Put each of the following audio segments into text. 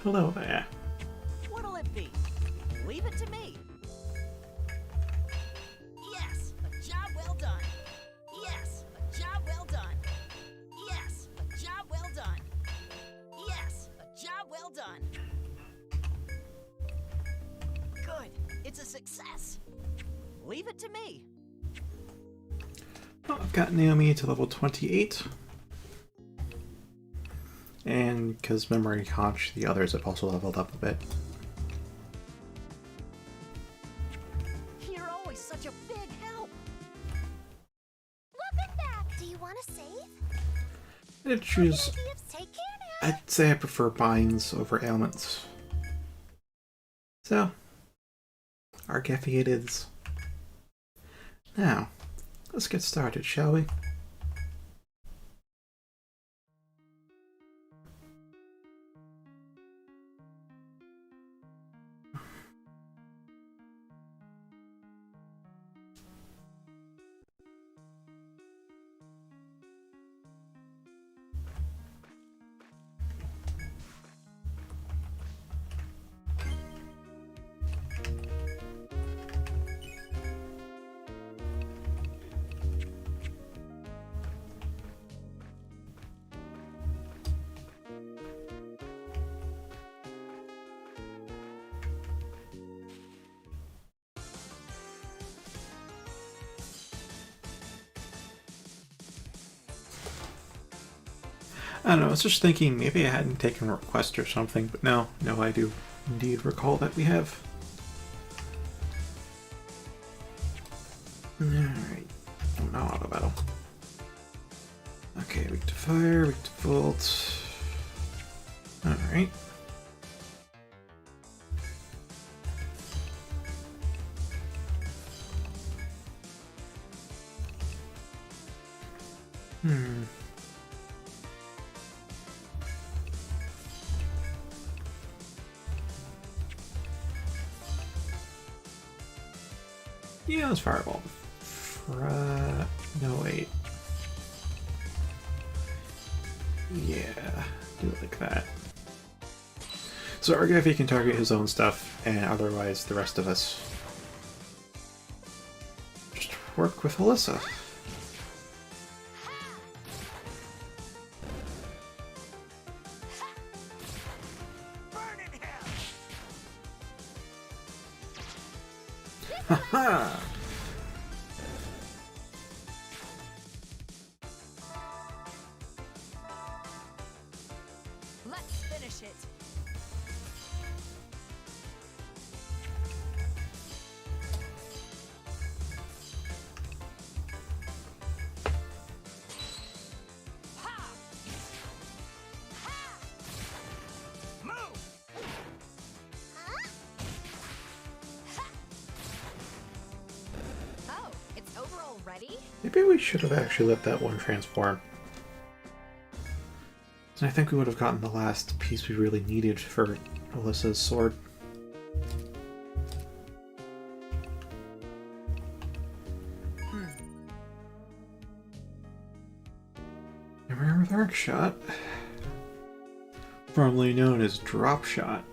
Hello there. What'll it be? Leave it to me. Yes, a job well done. Yes, a job well done. Yes, a job well done. Yes, a job well done. Good, it's a success. Leave it to me. Well, I've got Naomi to level 28. And because Memory Conch, the others have also leveled up a bit. You're always such a big help. Welcome back. Do you want to save? I'd choose. Take care now. I'd say I prefer binds over ailments. So, our Geffy it is. Now, let's get started, shall we? I don't know, I was just thinking maybe I hadn't taken a request or something, but no, I do indeed recall that we have. Alright. Oh, now auto battle. Okay, weak to fire, weak to volt. Alright. Yeah, let's fireball. No, wait. Yeah, do it like that. So Argavi can target his own stuff, and otherwise the rest of us just work with Alyssa. Haha! Let's finish it. Oh, it's over already? Maybe we should have actually let that one transform. And I think we would have gotten the last piece we really needed for Alyssa's sword. Remember with Arc Shot, formerly known as Drop Shot.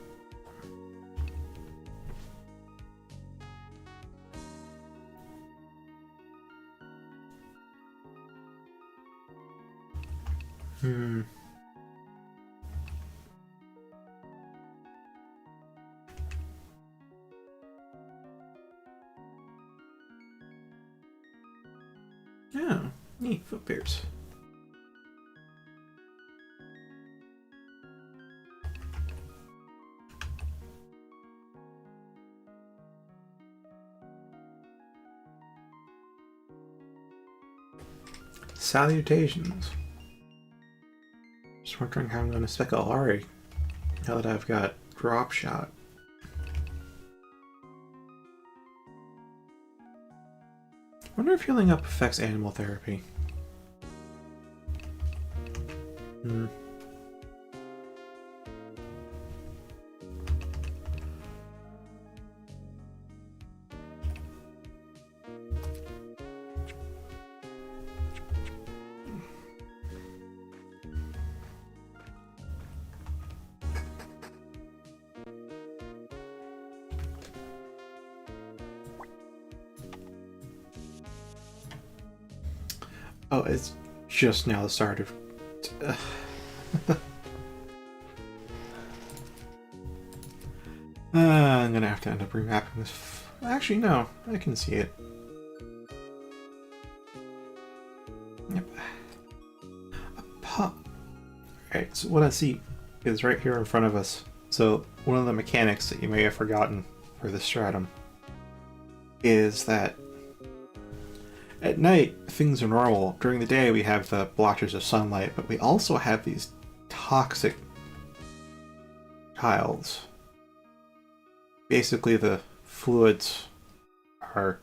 Yeah, neat foot pierce. Salutations. Just wondering how I'm going to spec Alari now that I've got Drop Shot. Wonder if healing up affects animal therapy. Oh, it's just now the start of... I'm gonna have to end up remapping this. Actually, no, I can see it. Yep. Alright, so what I see is right here in front of us. So, one of the mechanics that you may have forgotten for this stratum is that at night, things are normal. During the day, we have the blotches of sunlight, but we also have these toxic tiles. Basically, the fluids are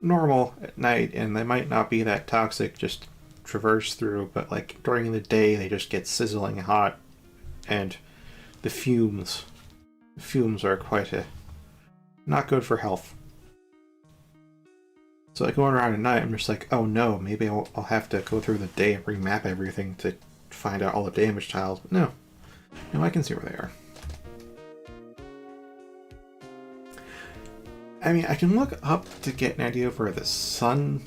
normal at night, and they might not be that toxic, just traverse through, but like during the day, they just get sizzling hot, and the fumes are quite not good for health. So like going around at night, I'm just like, oh no, maybe I'll have to go through the day and remap everything to find out all the damage tiles. But no, I can see where they are. I mean, I can look up to get an idea of where the sun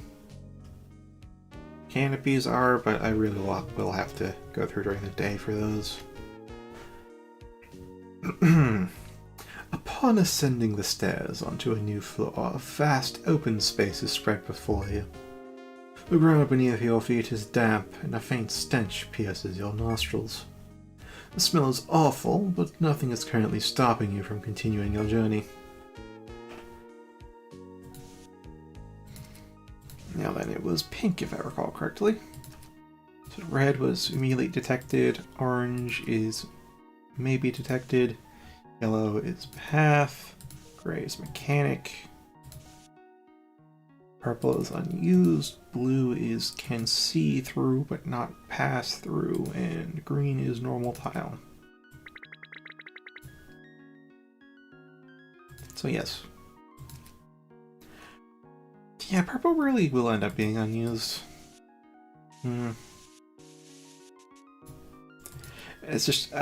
canopies are, but I really will have to go through during the day for those. Upon ascending the stairs onto a new floor, a vast open space is spread before you. The ground beneath your feet is damp, and a faint stench pierces your nostrils. The smell is awful, but nothing is currently stopping you from continuing your journey. Now then, it was pink if I recall correctly. So red was immediately detected, orange is maybe detected, yellow is path, gray is mechanic, purple is unused, blue is can see through but not pass through, and green is normal tile. So yes. Yeah, purple really will end up being unused. It's just,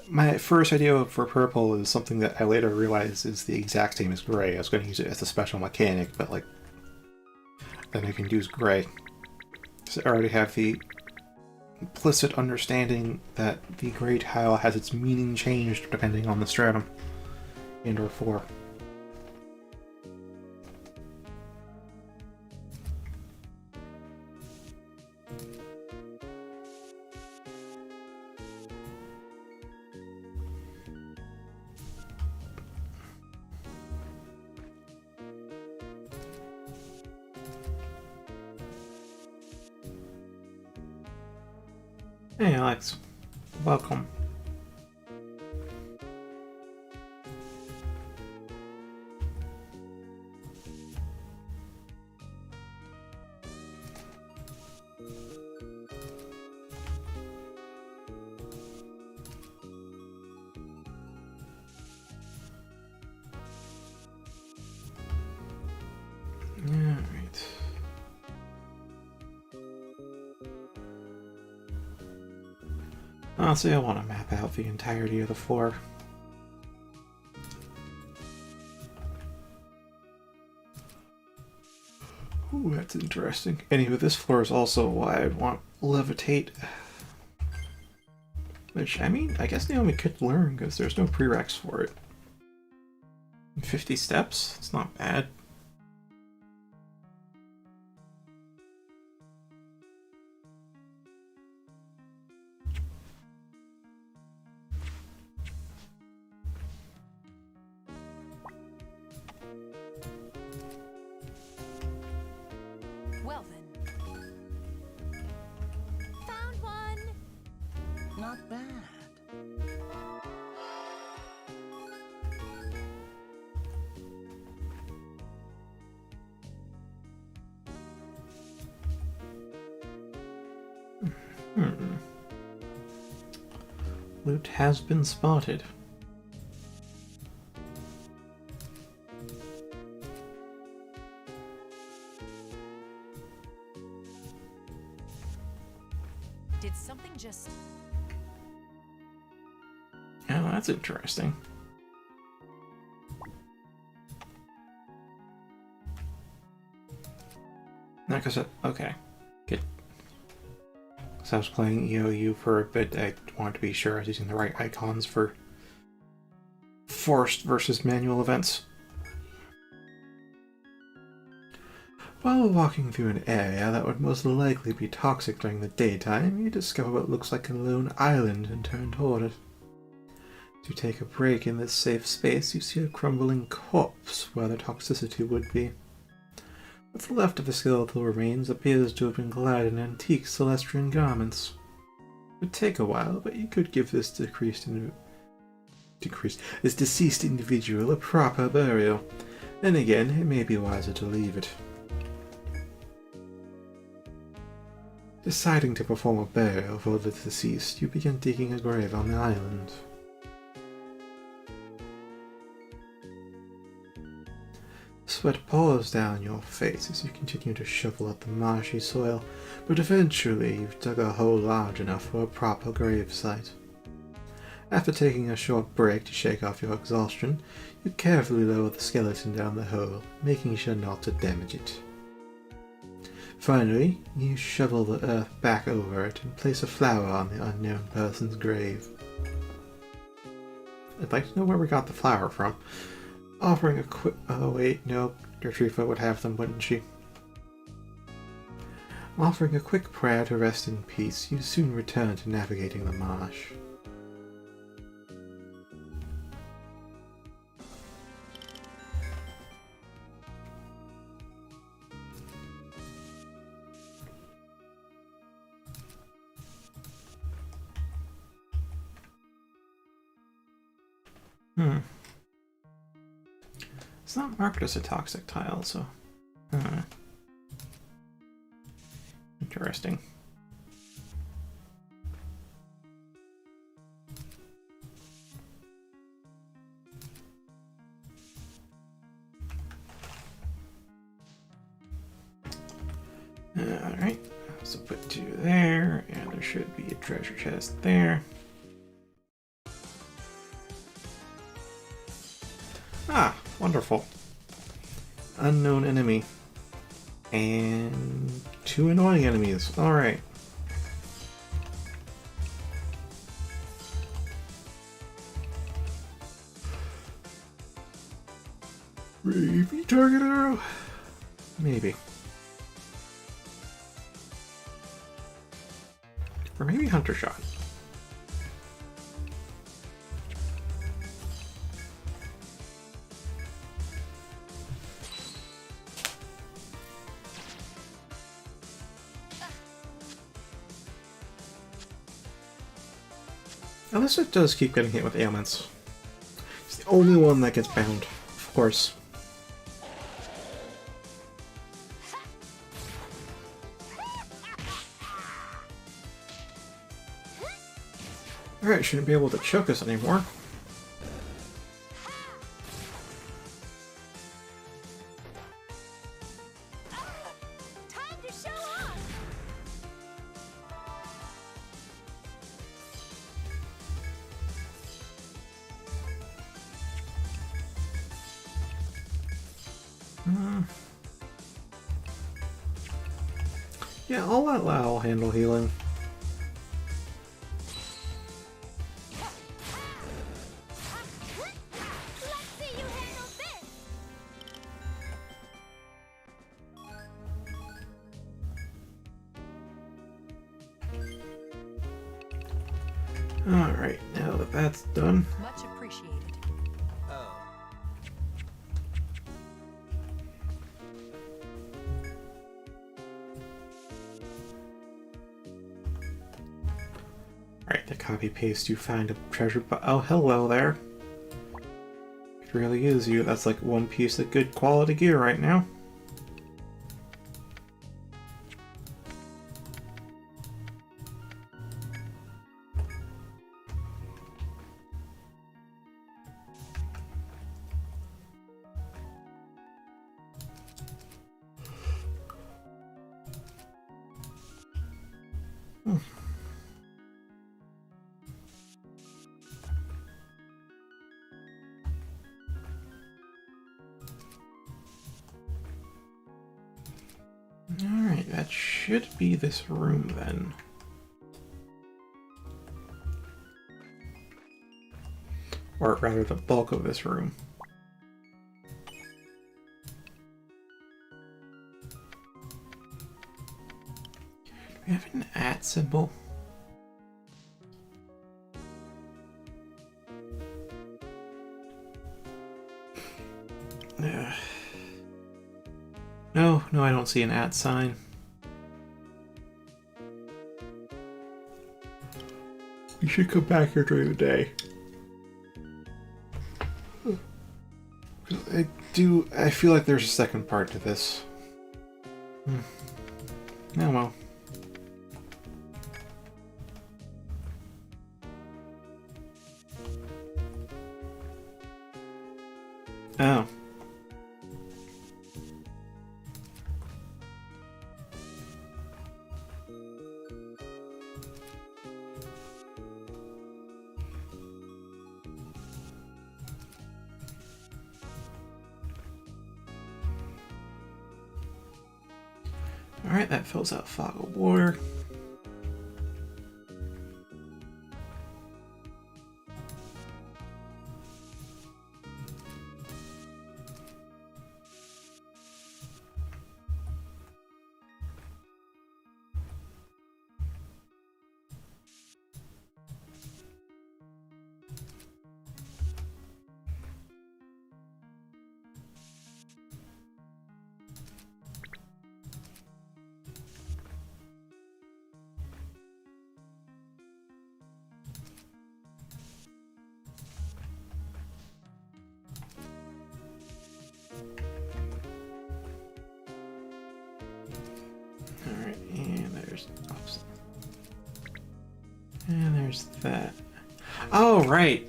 my first idea for purple is something that I later realized is the exact same as gray. I was going to use it as a special mechanic, but like, then I can use gray. So I already have the implicit understanding that the gray tile has its meaning changed depending on the stratum and or floor. Hey Alex, welcome. Alright. Honestly, I want to map out the entirety of the floor. Ooh, that's interesting. Anyway, this floor is also why I'd want levitate. Which, I mean, I guess Naomi could learn, because there's no prereqs for it. 50 steps? It's not bad. Well then. Found one! Not bad. Loot has been spotted. Did something just... Oh, that's interesting. Not because okay. Good. Because I was playing EOU for a bit, I wanted to be sure I was using the right icons for forced versus manual events. While walking through an area that would most likely be toxic during the daytime, you discover what looks like a lone island and turn toward it. To take a break in this safe space, you see a crumbling corpse where the toxicity would be. What's left of the skeletal remains appears to have been clad in antique Celestian garments. It would take a while, but you could give this deceased individual a proper burial. Then again, it may be wiser to leave it. Deciding to perform a burial for the deceased, you begin digging a grave on the island. Sweat pours down your face as you continue to shovel at the marshy soil, but eventually you've dug a hole large enough for a proper grave site. After taking a short break to shake off your exhaustion, you carefully lower the skeleton down the hole, making sure not to damage it. Finally, you shovel the earth back over it and place a flower on the unknown person's grave. I'd like to know where we got the flower from. Offering a quick... Oh wait, no. Gertrude would have them, wouldn't she? Offering a quick prayer to rest in peace, you soon return to navigating the marsh. It's not marked as a toxic tile, so... Interesting. Alright, so put 2 there, and there should be a treasure chest there. Ah, wonderful. Unknown enemy. And 2 annoying enemies. Alright. Maybe target arrow? Maybe. Or maybe hunter shot. Unless it does keep getting hit with ailments. It's the only one that gets bound, of course. Alright, shouldn't be able to choke us anymore. Time to show off. Yeah, I'll handle healing. Let's see you handle this. Alright, now that that's done. Much appreciated. Alright, the copy paste, you find a treasure oh, hello there. It really is you. That's like one piece of good quality gear right now. Alright, that should be this room then. Or rather, the bulk of this room. Do we have an @ symbol? No, I don't see an @ sign. You should come back here during the day. I feel like there's a second part to this. Oh well. Oh. Alright, that fills out Fog of War. Alright, and there's... Oops. And there's that. Oh, right!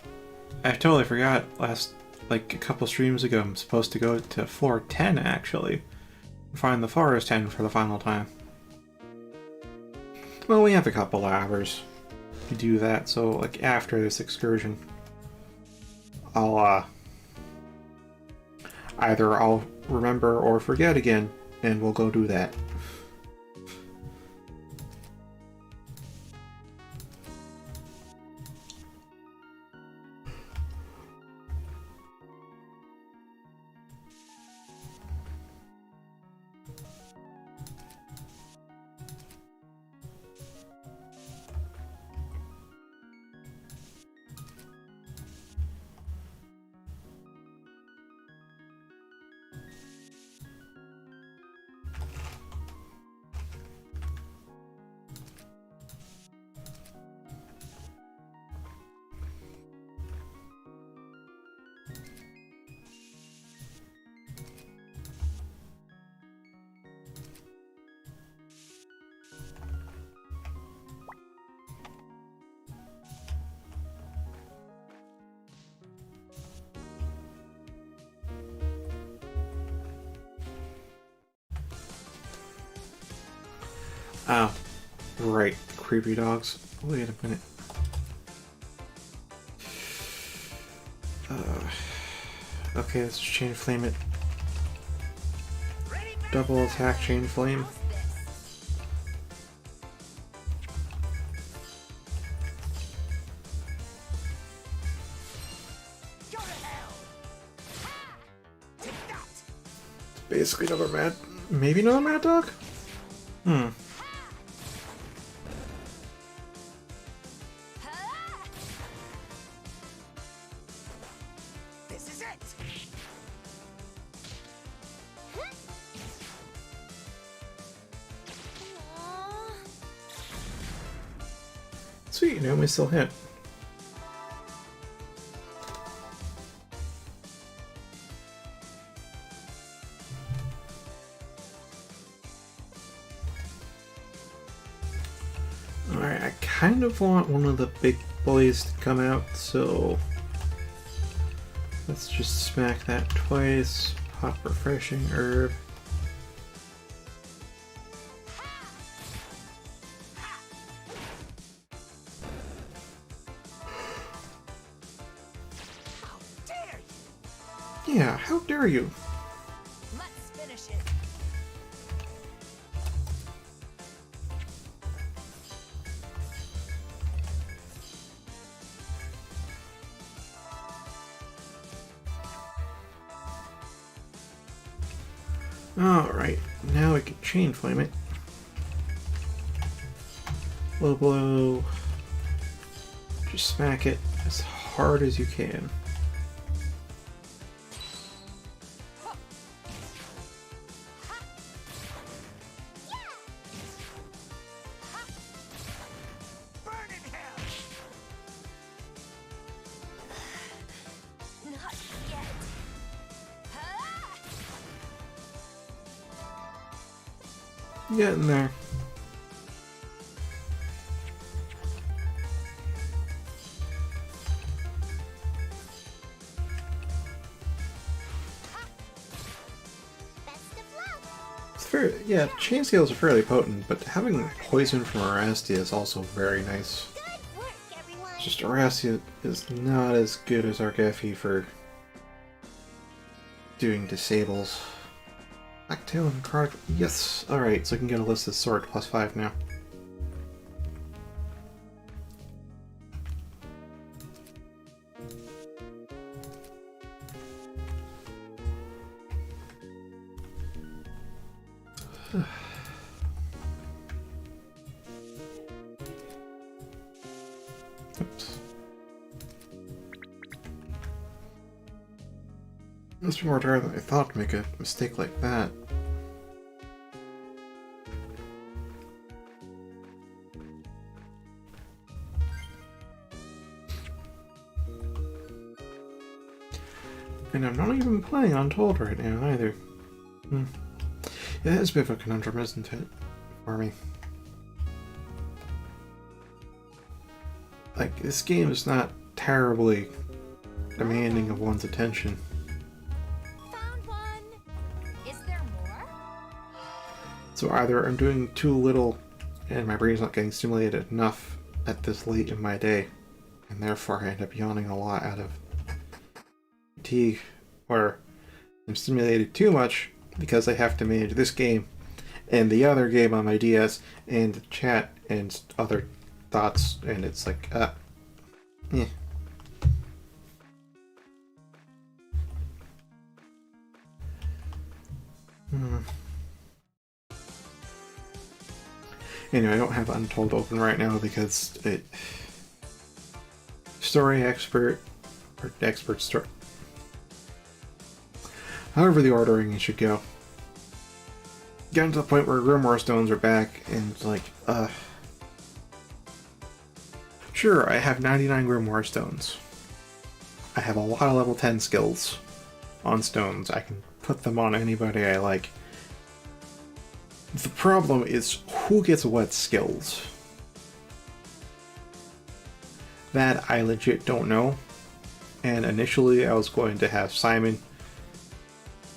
I totally forgot a couple streams ago, I'm supposed to go to floor 10, actually. Find the forest 10 for the final time. Well, we have a couple hours to do that, so, like, after this excursion, either I'll remember or forget again, and we'll go do that. Oh, right. Creepy dogs. Wait a minute. Okay, let's chain flame it. Double attack chain flame. Basically another maybe another mad dog? This is it. Sweet, now we still hit. Alright, I kind of want one of the big boys to come out, so let's just smack that twice. Pop refreshing herb. Yeah, how dare you? Let's finish it. Alright, now we can chain flame it. Low blow. Just smack it as hard as you can. Not yet. Getting there. Yeah, chain scales are fairly potent, but having poison from Arastia is also very nice. Good work, everyone. Just Arastia is not as good as Argefi for doing disables. Blacktail and Chronic. Yes! Alright, so I can get a list of sword +5 now. Oops. Must be more rare than I thought to make a mistake like that. And I'm not even playing Untold right now either. Yeah, that is a bit of a conundrum, isn't it? For me. Like, this game is not terribly demanding of one's attention. Found one. Is there more? So either I'm doing too little and my brain's not getting stimulated enough at this late in my day, and therefore I end up yawning a lot out of fatigue, or I'm stimulated too much because I have to manage this game and the other game on my DS and the chat and other thoughts, and it's like, yeah. Anyway, I don't have Untold open right now because it... Story expert, or expert story. However the ordering should go. Getting to the point where Grimoire Stones are back, and like, sure, I have 99 Grimoire Stones. I have a lot of level 10 skills on stones. I can put them on anybody I like. The problem is who gets what skills. That I legit don't know. And initially I was going to have Simon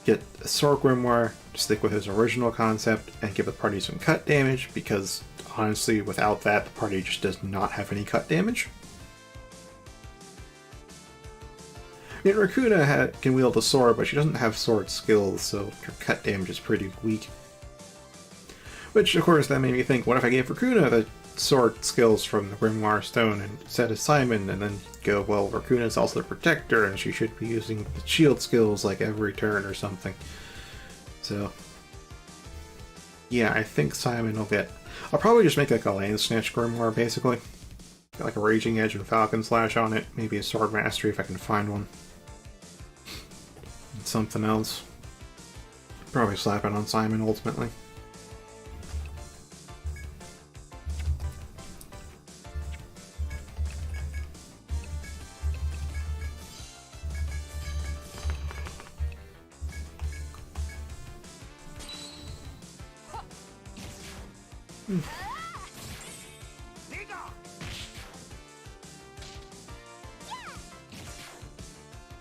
get a Sword Grimoire, stick with his original concept, and give the party some cut damage, because honestly, without that, the party just does not have any cut damage. I mean, Raccoona can wield a sword, but she doesn't have sword skills, so her cut damage is pretty weak. Which, of course, that made me think, what if I gave Raccoona the sword skills from the Grimoire Stone and set as Simon, and then go, well, Raccoon's also the protector, and she should be using the shield skills like every turn or something. So, yeah, I think Simon will get... I'll probably just make like a Land Snatch Grimoire, basically. Got like a Raging Edge and Falcon Slash on it, maybe a Sword Mastery if I can find one. And something else. Probably slap it on Simon, ultimately.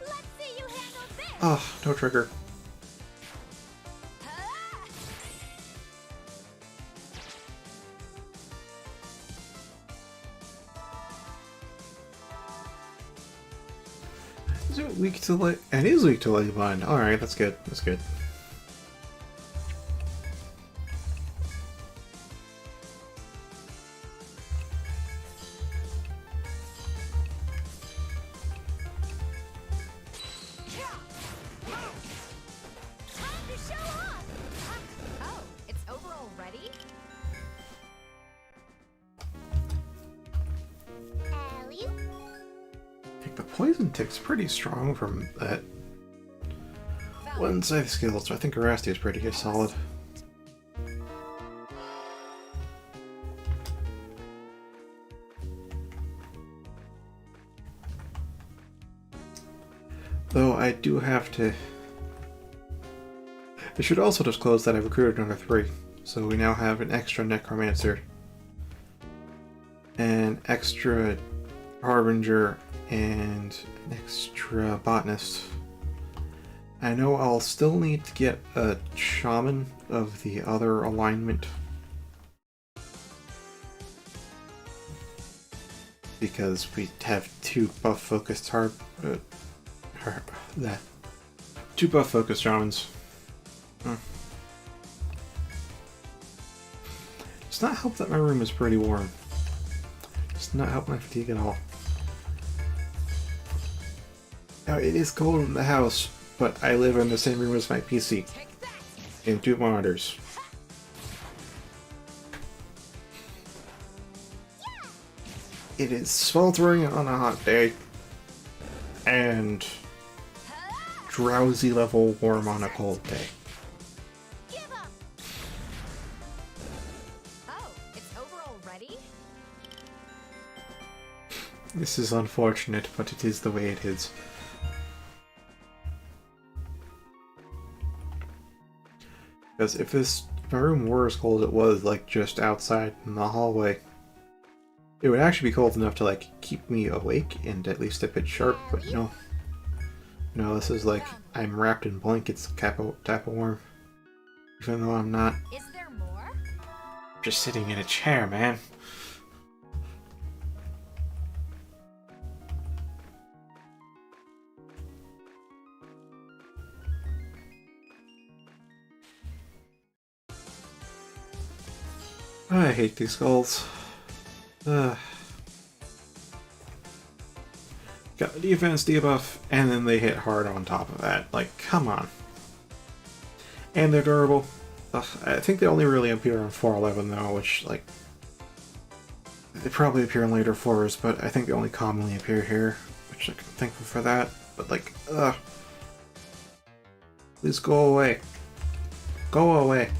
Let's see you handle this. Oh, no trigger. Is it weak to light? It is weak to light blind. Alright, that's good. That's good. Time to show off. poison tick's pretty strong from that one scythe skill, so I think Erasti is pretty good, solid. Though I do have to... I should also disclose that I recruited another 3, so we now have an extra Necromancer, an extra Harbinger, and an extra Botanist. I know I'll still need to get a Shaman of the other alignment, because we have 2 buff-focused two buff-focused Shamans. Does not help that my room is pretty warm. Does not help my fatigue at all. Now, it is cold in the house, but I live in the same room as my PC. And 2 monitors. It is sweltering on a hot day. And drowsy level warm on a cold day. Give up. Oh, it's over already? This is unfortunate, but it is the way it is. Because if my room were as cold as it was, like just outside in the hallway, it would actually be cold enough to like keep me awake and at least a bit sharp, but no. No, this is like I'm wrapped in blankets type of warm. Even though I'm not. Is there more? Just sitting in a chair, man. I hate these skulls. Got the defense debuff, and then they hit hard on top of that. Like, come on. And they're durable. Ugh, I think they only really appear on 411 though, which, like... They probably appear in later 4s, but I think they only commonly appear here, which I'm thankful for that. But, like, ugh. Please go away. Go away.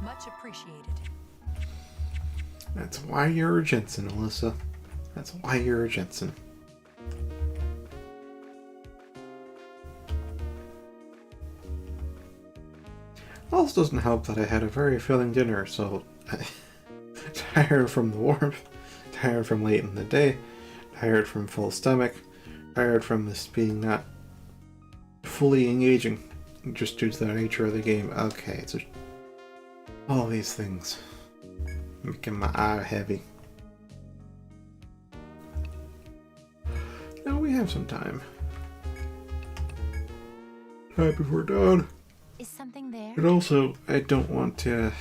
Much appreciated. That's why you're a Jensen, Alyssa. That's why you're a Jensen. Also doesn't help that I had a very filling dinner, so tired from the warmth, tired from late in the day, tired from full stomach, tired from this being not fully engaging, just due to the nature of the game. Okay, it's all these things making my eye heavy. Now we have some time. Right before dawn. Is something there? And also, I don't want to,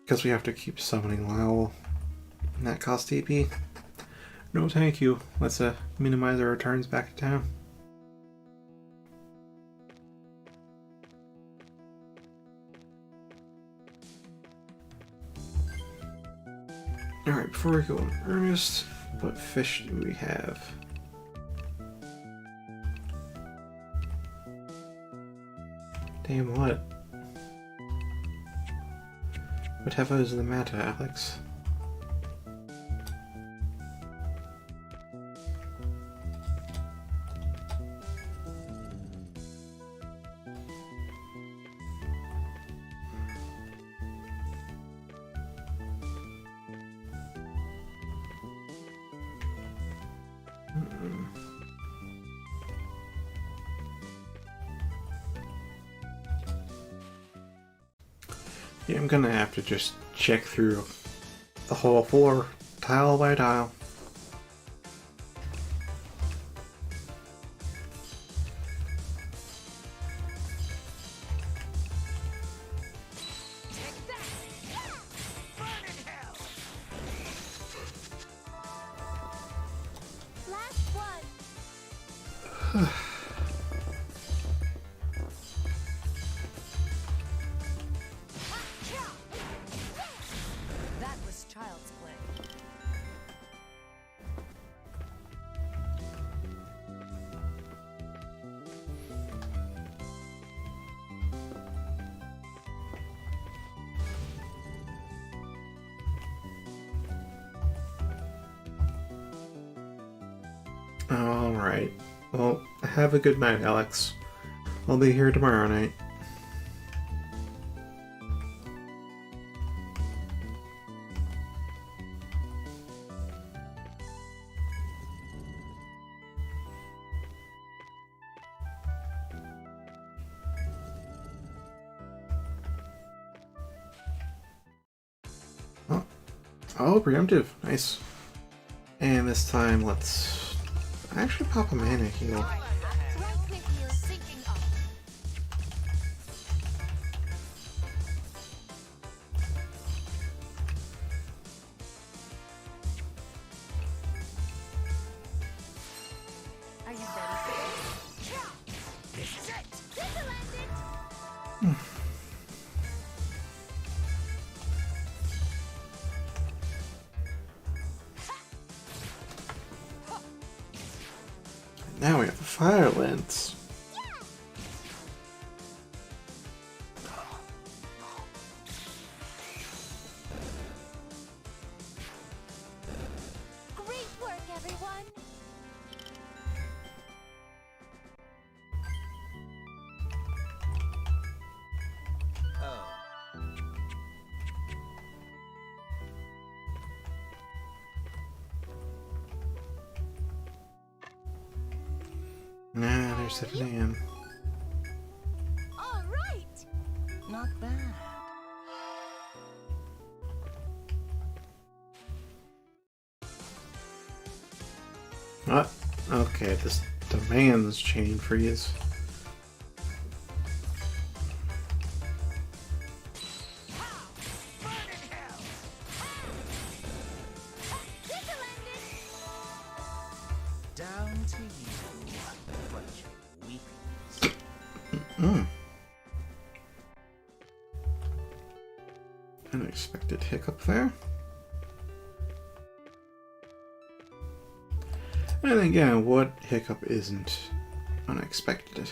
because we have to keep summoning Lowell, and that costs TP. No thank you. Let's minimize our returns back to town. Alright, before we go in earnest, what fish do we have? Damn what? Whatever is the matter, Alex? Yeah, I'm gonna have to just check through the whole floor tile by tile. Last one. That was child's play. Alright. Well, have a good night, Alex. I'll be here tomorrow night. Oh, preemptive. Nice. And this time, let's actually pop a mana heal. Right click here, syncing up. Are you ready for this? This is it. This Now we have the fire lance. Great work, everyone. Nah, there's 7 AM. All right. Not bad. Okay, this demands chain freeze. Down to you, but you weaklings. Unexpected hiccup there. And again, what hiccup isn't unexpected?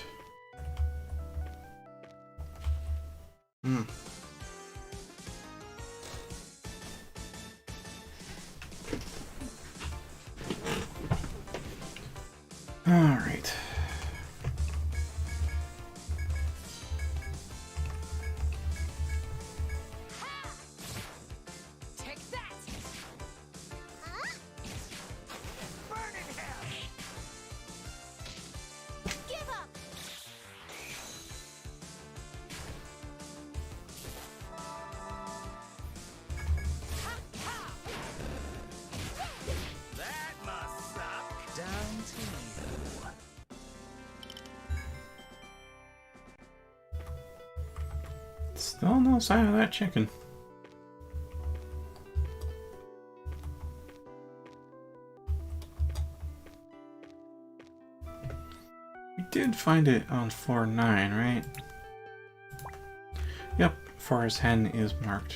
Alright. Take that. Burn in hell! Give up. That must suck. Down to you. Still no sign of that chicken. We did find it on floor 9, right? Yep, forest hen is marked.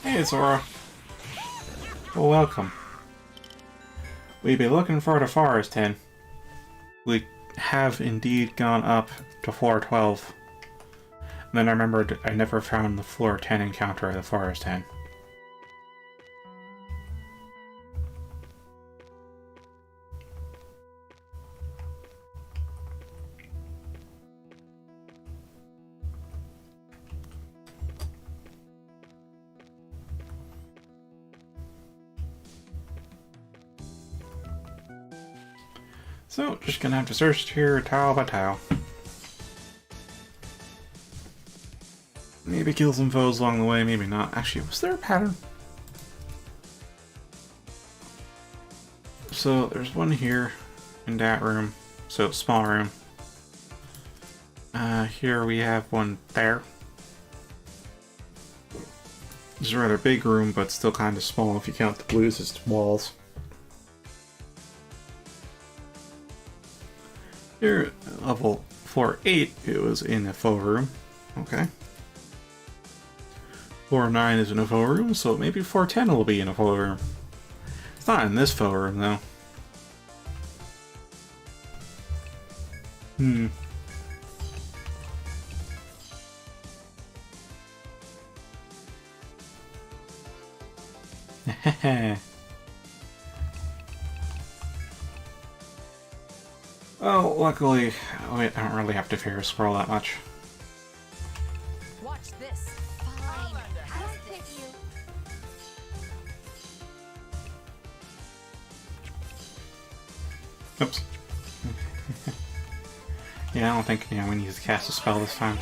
Hey, Zora. Well, welcome. We be looking for the forest hen. We have indeed gone up to floor 12. And then I remembered I never found the floor 10 encounter of the forest hen. So, just gonna have to search here tile by tile. Maybe kill some foes along the way, maybe not. Actually, was there a pattern? So, there's one here in that room. So, small room. Here we have one there. It's a rather big room, but still kind of small if you count the blues as walls. Here, level floor 8, it was in a faux room. Okay. Floor 9 is in a faux room, so maybe floor 10 will be in a faux room. It's not in this faux room, though. Well, luckily, I don't really have to fear a squirrel that much. Watch this. Fine. I'll hit you. Oops. Yeah, I don't think we need to cast a spell this time.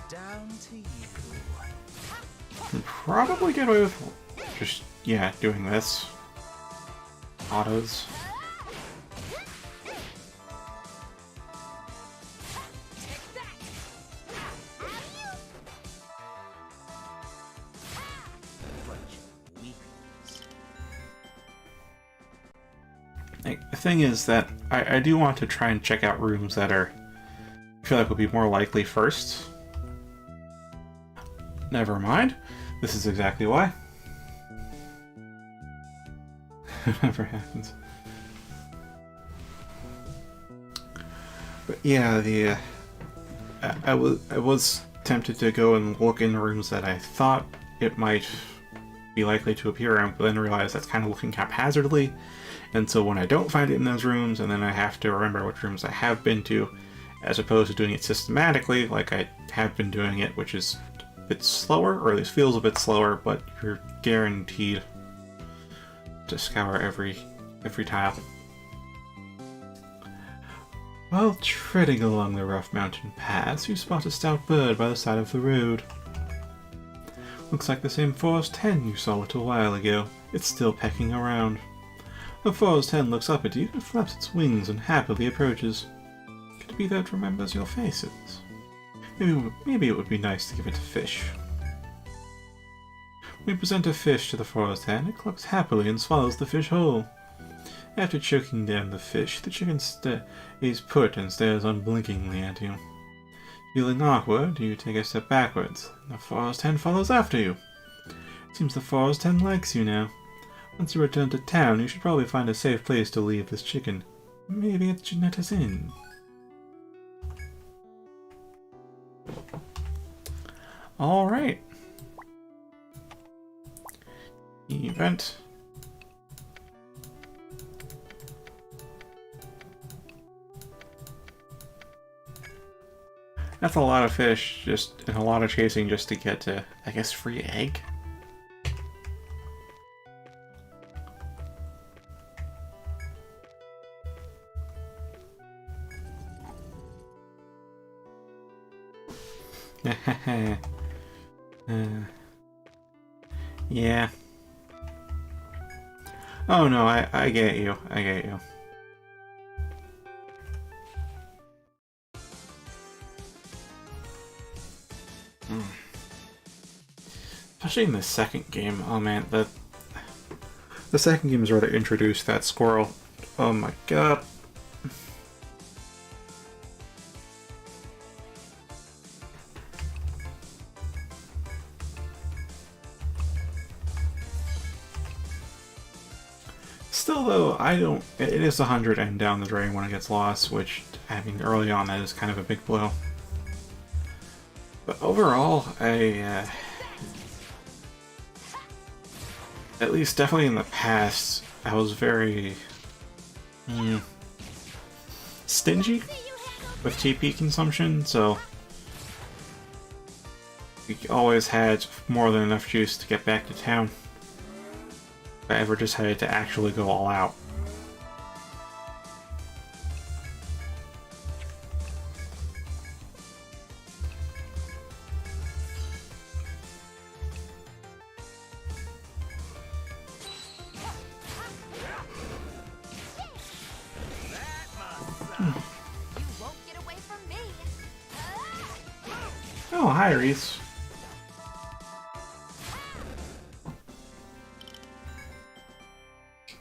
Down to you. Can probably get away with just, yeah, doing this. Autos. The thing is that I do want to try and check out rooms that I feel like would be more likely first. Never mind. This is exactly why. Never happens. But yeah, I was tempted to go and look in rooms that I thought it might be likely to appear in, but then realized that's kind of looking haphazardly. And so when I don't find it in those rooms, and then I have to remember which rooms I have been to, as opposed to doing it systematically, like I have been doing it, which is a bit slower, or at least feels a bit slower, but you're guaranteed to scour every tile. While treading along the rough mountain paths, you spot a stout bird by the side of the road. Looks like the same forest hen you saw a little while ago. It's still pecking around. The forest hen looks up at you and flaps its wings and happily approaches. Could it be that it remembers your faces? Maybe it would be nice to give it a fish. We present a fish to the forest hen. It clucks happily and swallows the fish whole. After choking down the fish, the chicken stays put and stares unblinkingly at you. Feeling awkward, you take a step backwards. The forest hen follows after you. It seems the forest hen likes you now. Once you return to town, you should probably find a safe place to leave this chicken. Maybe it's Janetta's Inn. Alright. Event. That's a lot of fish, and a lot of chasing just to get to, I guess, free egg? Yeah. Oh no, I get you. I get you. Especially in the second game. Oh man, the second game is where they introduced that squirrel. Oh my god. Still though, it is 100 and down the drain when it gets lost, which, I mean, early on that is kind of a big blow. But overall, at least definitely in the past, I was very stingy with TP consumption, so we always had more than enough juice to get back to town. if I ever decided to actually go all out. You won't get away from me. Oh, hi, Reese.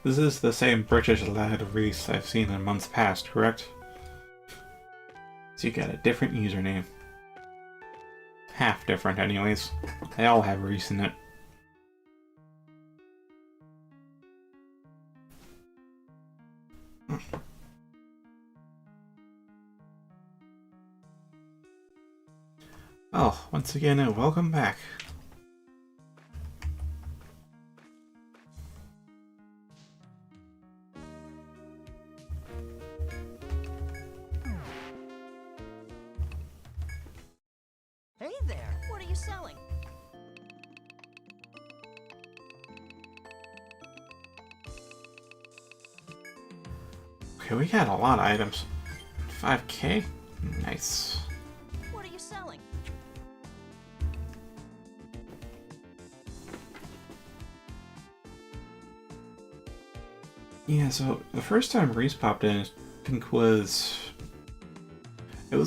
This is the same British lad Reese I've seen in months past, correct? So you got a different username. Half different, anyways. They all have Reese in it. Oh, once again, welcome back. Hey there, what are you selling? Okay, we got a lot of items. 5K? Nice. What are you selling? Yeah, so the first time Reese popped in, I think it was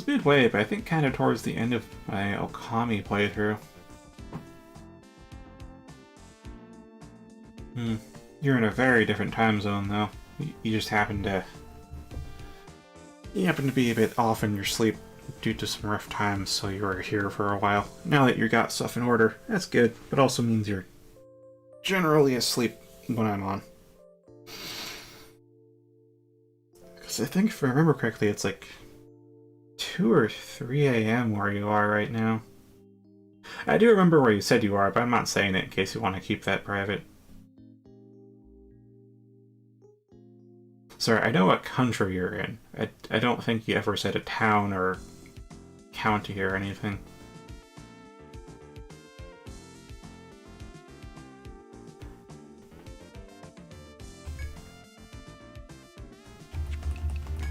midway, but I think kind of towards the end of my Okami playthrough. You're in a very different time zone, though. You just happen to... You happen to be a bit off in your sleep due to some rough times, so you were here for a while. Now that you got stuff in order, that's good, but also means you're generally asleep when I'm on. Because I think, if I remember correctly, it's like 2 or 3 a.m. where you are right now. I do remember where you said you are, but I'm not saying it in case you want to keep that private. Sorry, I know what country you're in. I don't think you ever said a town or county or anything.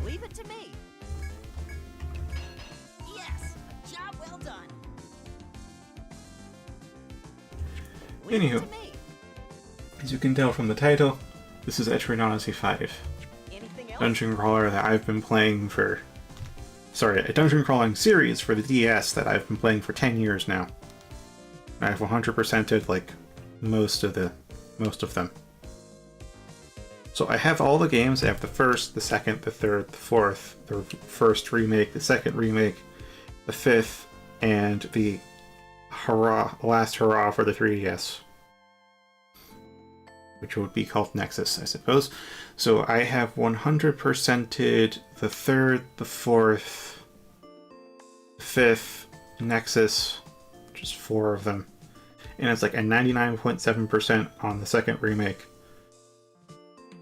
Leave it to me. Yes, a job well done. Leave Anywho. it to me. As you can tell from the title, this is Etrian Odyssey 5. Anything else? Dungeon crawler that I've been playing for... Sorry, a dungeon crawling series for the DS that I've been playing for 10 years now. I've 100%ed, like, most of them. So I have all the games. I have the first, the second, the third, the fourth, the first remake, the second remake, the fifth, and the last hurrah for the 3DS. Which would be called Nexus, I suppose. So I have 100%ed the third, the fourth, the fifth, Nexus, just 4 of them. And it's like a 99.7% on the second remake.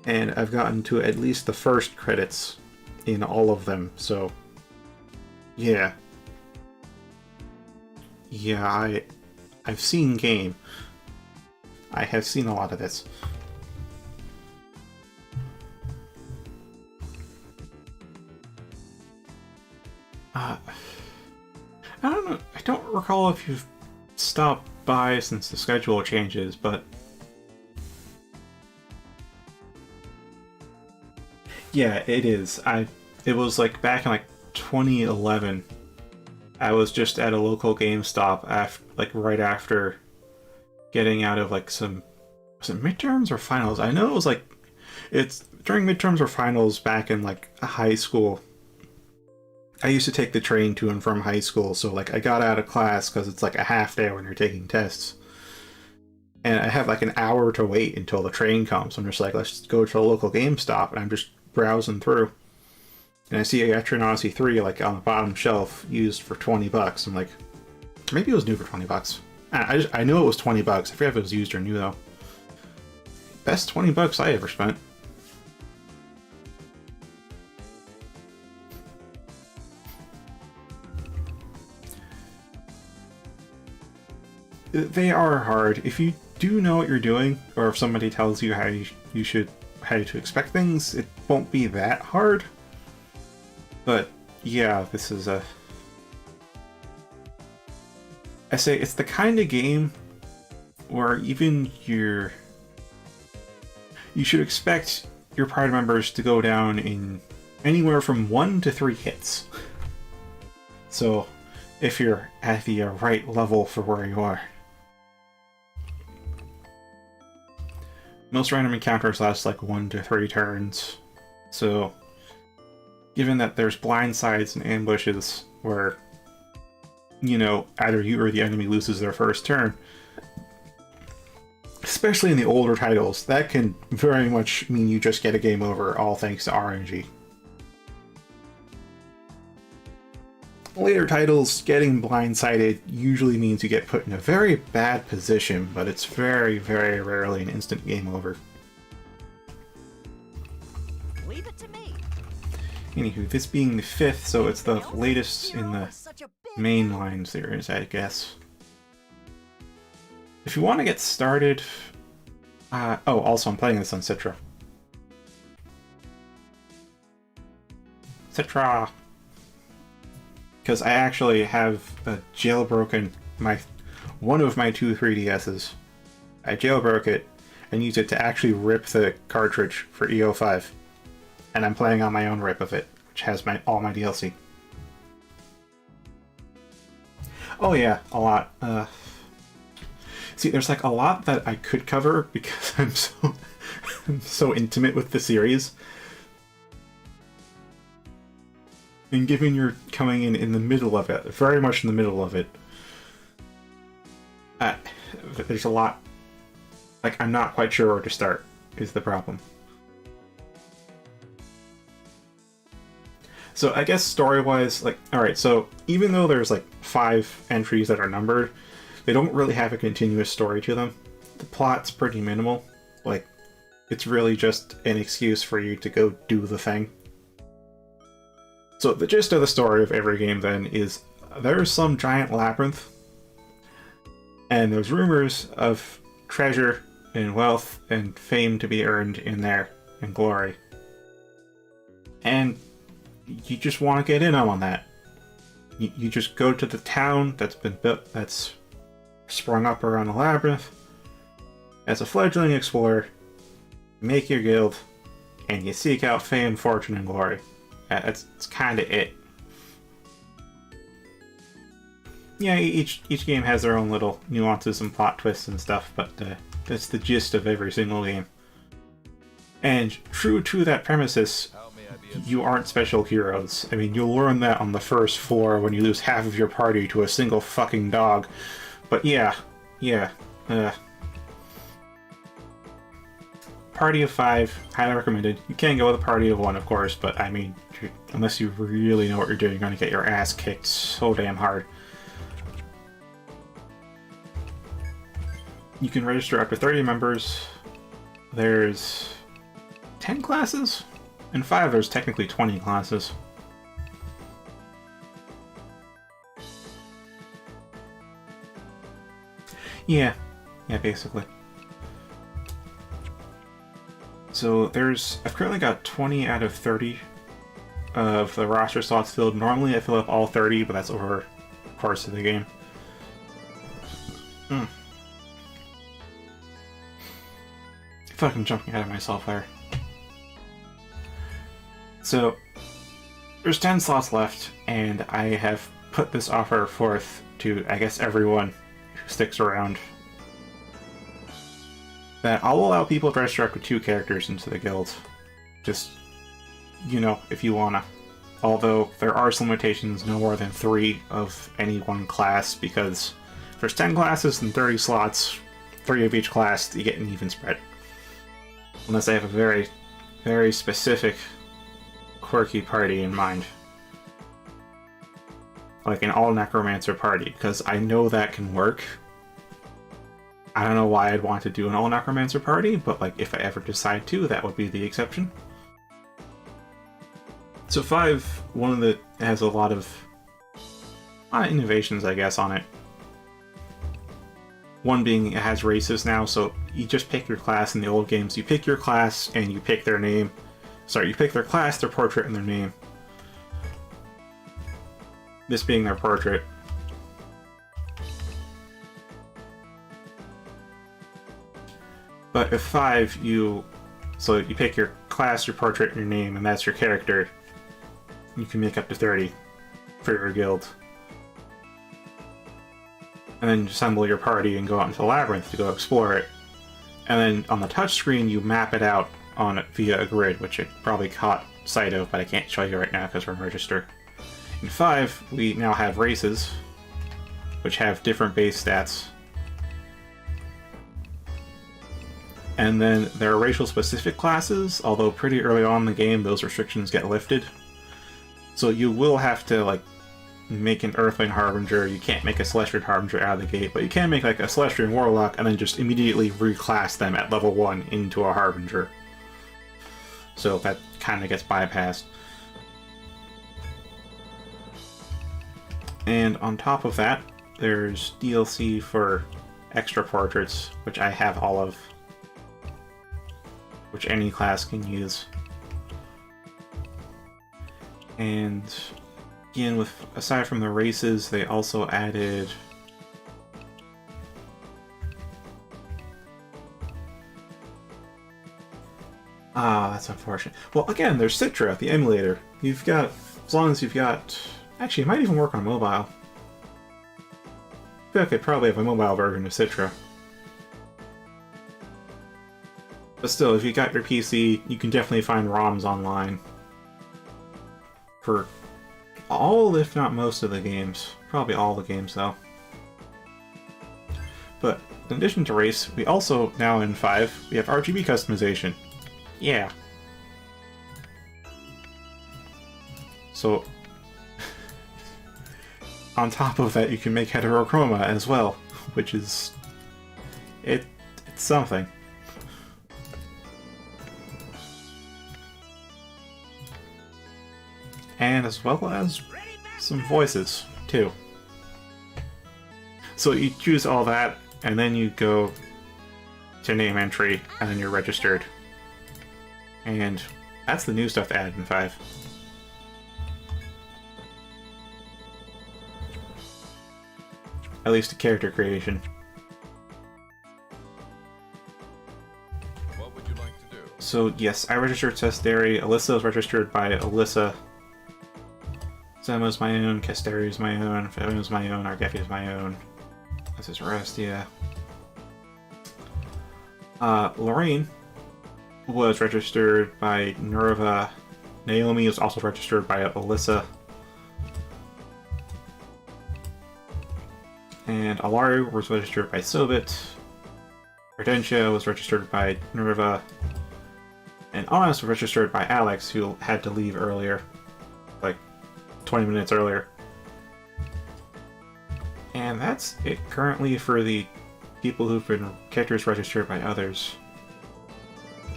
And I've gotten to at least the first credits in all of them, so yeah. Yeah, I've seen game. I have seen a lot of this. I don't know. I don't recall if you've stopped by since the schedule changes, but yeah, it is. It was like back in like 2011. I was just at a local GameStop right after getting out of like some, was it midterms or finals? I know it was like, it's during midterms or finals back in like high school. I used to take the train to and from high school, so like I got out of class because it's like a half day when you're taking tests. And I have like an hour to wait until the train comes. I'm just like, let's go to a local GameStop, and I'm just browsing through. And I see Etrian Odyssey 3 like on the bottom shelf used for $20. I'm like, maybe it was new for $20. I know it was $20. I forget if it was used or new though. Best $20 I ever spent. They are hard. If you do know what you're doing, or if somebody tells you how how to expect things, it won't be that hard. But yeah, this is I say it's the kind of game where even you should expect your party members to go down in anywhere from 1 to 3 hits. So if you're at the right level for where you are. Most random encounters last like 1 to 3 turns, so given that there's blindsides and ambushes where, you know, either you or the enemy loses their first turn, especially in the older titles, that can very much mean you just get a game over, all thanks to RNG. Later titles, getting blindsided usually means you get put in a very bad position, but it's very, very rarely an instant game over. Leave it to me. Anywho, this being the 5th, so it's the latest in the mainline series, I guess. If you want to get started... oh, also I'm playing this on Citra. Citra! Because I actually have jailbroken one of my 2 3DSs. I jailbroke it and used it to actually rip the cartridge for EO5. And I'm playing on my own rip of it, which has all my DLC. Oh yeah, a lot. See, there's like a lot that I could cover because I'm so intimate with the series. And given you're coming in the middle of it, very much in the middle of it, there's a lot, like, I'm not quite sure where to start, is the problem. So I guess story-wise, like, alright, so even though there's like 5 entries that are numbered, they don't really have a continuous story to them. The plot's pretty minimal. Like, it's really just an excuse for you to go do the thing. So the gist of the story of every game then is there's some giant labyrinth, and there's rumors of treasure and wealth and fame to be earned in there, and glory. And you just want to get in on that. You just go to the town that's been built, that's sprung up around the labyrinth, as a fledgling explorer, make your guild, and you seek out fame, fortune, and glory. That's kind of it. Yeah, each game has their own little nuances and plot twists and stuff, but that's the gist of every single game. And true to that premises, you aren't special heroes. I mean, you'll learn that on the first floor when you lose half of your party to a single fucking dog. But yeah. Party of 5, highly recommended. You can go with a party of 1, of course, but I mean, unless you really know what you're doing, you're gonna get your ass kicked so damn hard. You can register up to 30 members. There's 10 classes? In 5, there's technically 20 classes. Yeah, basically. So I've currently got 20 out of 30 of the roster slots filled. Normally I fill up all 30, but that's over the course of the game. Fucking jumping ahead of myself there. So, there's 10 slots left, and I have put this offer forth to, I guess, everyone who sticks around, that I'll allow people to register up to 2 characters into the guild. Just, you know, if you wanna. Although, there are some limitations, no more than 3 of any one class, because if there's 10 classes and 30 slots, 3 of each class, you get an even spread. Unless I have a very, very specific, quirky party in mind. Like an all-necromancer party, because I know that can work. I don't know why I'd want to do an all-necromancer party, but like if I ever decide to, that would be the exception. So 5, one that has a lot of innovations, I guess, on it. One being it has races now, so you just pick your class. In the old games, you pick your class and you pick their name. Sorry, you pick their class, their portrait, and their name. This being their portrait. But with 5, you pick your class, your portrait, and your name, and that's your character. You can make up to 30 for your guild. And then assemble your party and go out into the labyrinth to go explore it. And then on the touch screen, you map it out on it via a grid, which I probably caught sight of, but I can't show you right now because we're in register. In 5, we now have races, which have different base stats. And then there are racial specific classes, although pretty early on in the game those restrictions get lifted. So you will have to like make an Earthling Harbinger. You can't make a Celestial Harbinger out of the gate, but you can make like a Celestial Warlock and then just immediately reclass them at level 1 into a Harbinger. So that kind of gets bypassed. And on top of that, there's DLC for extra portraits, which I have all of, which any class can use. And again, aside from the races, they also added that's unfortunate. Well, again, there's Citra, the emulator. You've got, as long as you've got, actually, it might even work on mobile. I feel like they probably have a mobile version of Citra. But still, if you got your PC, you can definitely find ROMs online for all, if not most of the games. Probably all the games, though. But in addition to race, we also, now in 5, we have RGB customization. Yeah. So, on top of that, you can make heterochroma as well, which is... it's something. And as well as some voices, too. So you choose all that, and then you go to name entry, and then you're registered. And that's the new stuff added in 5. At least the character creation. What would you like to do? So yes, I registered Cestari. Alyssa was registered by Alyssa. Zemo's my own, Castari's my own, Femo's my own, Argefi's my own. This is Restia. Lorraine was registered by Nerva. Naomi was also registered by Alyssa. And Alaru was registered by Sobit. Ardentia was registered by Nerva. And Honest was registered by Alex, who had to leave earlier. Like 20 minutes earlier. And that's it currently for the people who've been characters registered by others.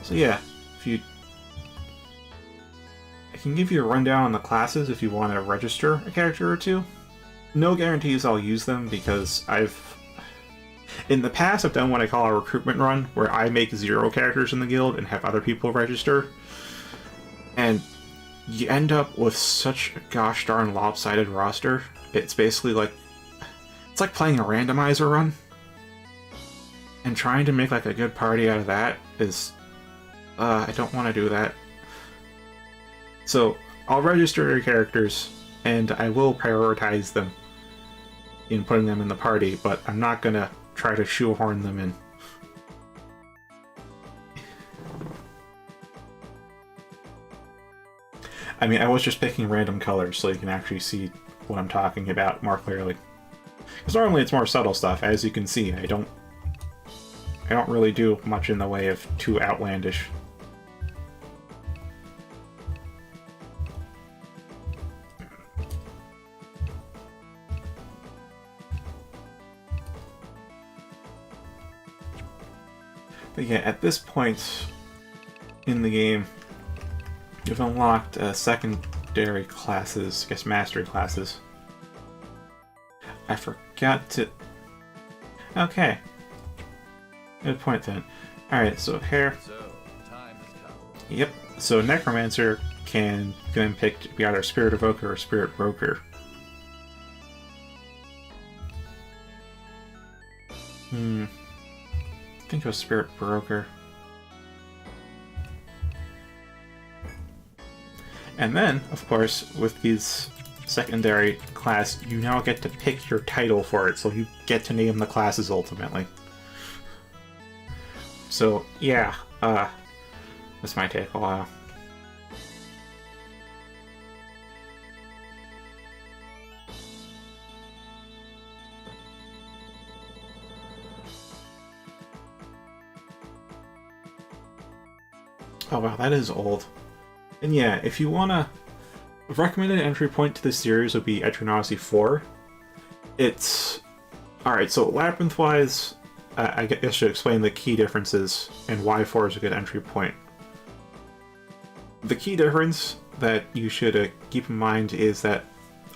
So yeah, I can give you a rundown on the classes if you want to register a character or two. No guarantees I'll use them because in the past I've done what I call a recruitment run, where I make 0 characters in the guild and have other people register. And you end up with such a gosh darn lopsided roster. It's basically like, it's like playing a randomizer run. And trying to make like a good party out of that is, I don't want to do that. So I'll register your characters and I will prioritize them in putting them in the party, but I'm not gonna try to shoehorn them in. I mean, I was just picking random colors so you can actually see what I'm talking about more clearly. Because normally it's more subtle stuff. As you can see, I don't really do much in the way of too outlandish. But yeah, at this point in the game, you've unlocked secondary classes, I guess mastery classes. I forgot to... Okay, Good point then. Alright, so here. So, time has come. Yep. So Necromancer can then pick to be either Spirit Evoker or Spirit Broker. I think it was Spirit Broker. And then, of course, with these secondary class, you now get to pick your title for it, so you get to name the classes ultimately. So, yeah, this might take a while. Oh wow, that is old. And yeah, if you wanna... A recommended entry point to this series would be Etrian Odyssey 4. It's... Alright, so Labyrinth-wise, I guess I should explain the key differences and why 4 is a good entry point. The key difference that you should keep in mind is that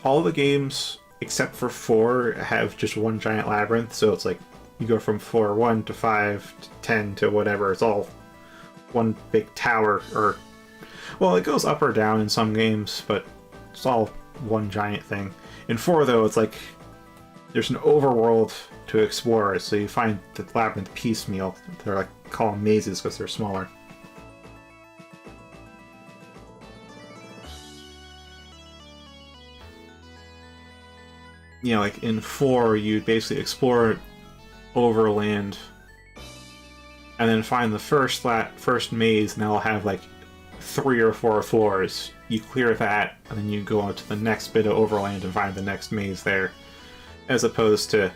all the games, except for 4, have just one giant labyrinth, so it's like you go from floor 1 to 5 to 10 to whatever, it's all one big tower, or... Well, it goes up or down in some games, but it's all one giant thing. In 4, though, it's like there's an overworld to explore, so you find the labyrinth piecemeal. They're like call them mazes because they're smaller. You know, like in 4, you basically explore overland and then find the first maze, and that'll have like 3 or 4 floors. You clear that, and then you go on to the next bit of overland and find the next maze there. As opposed to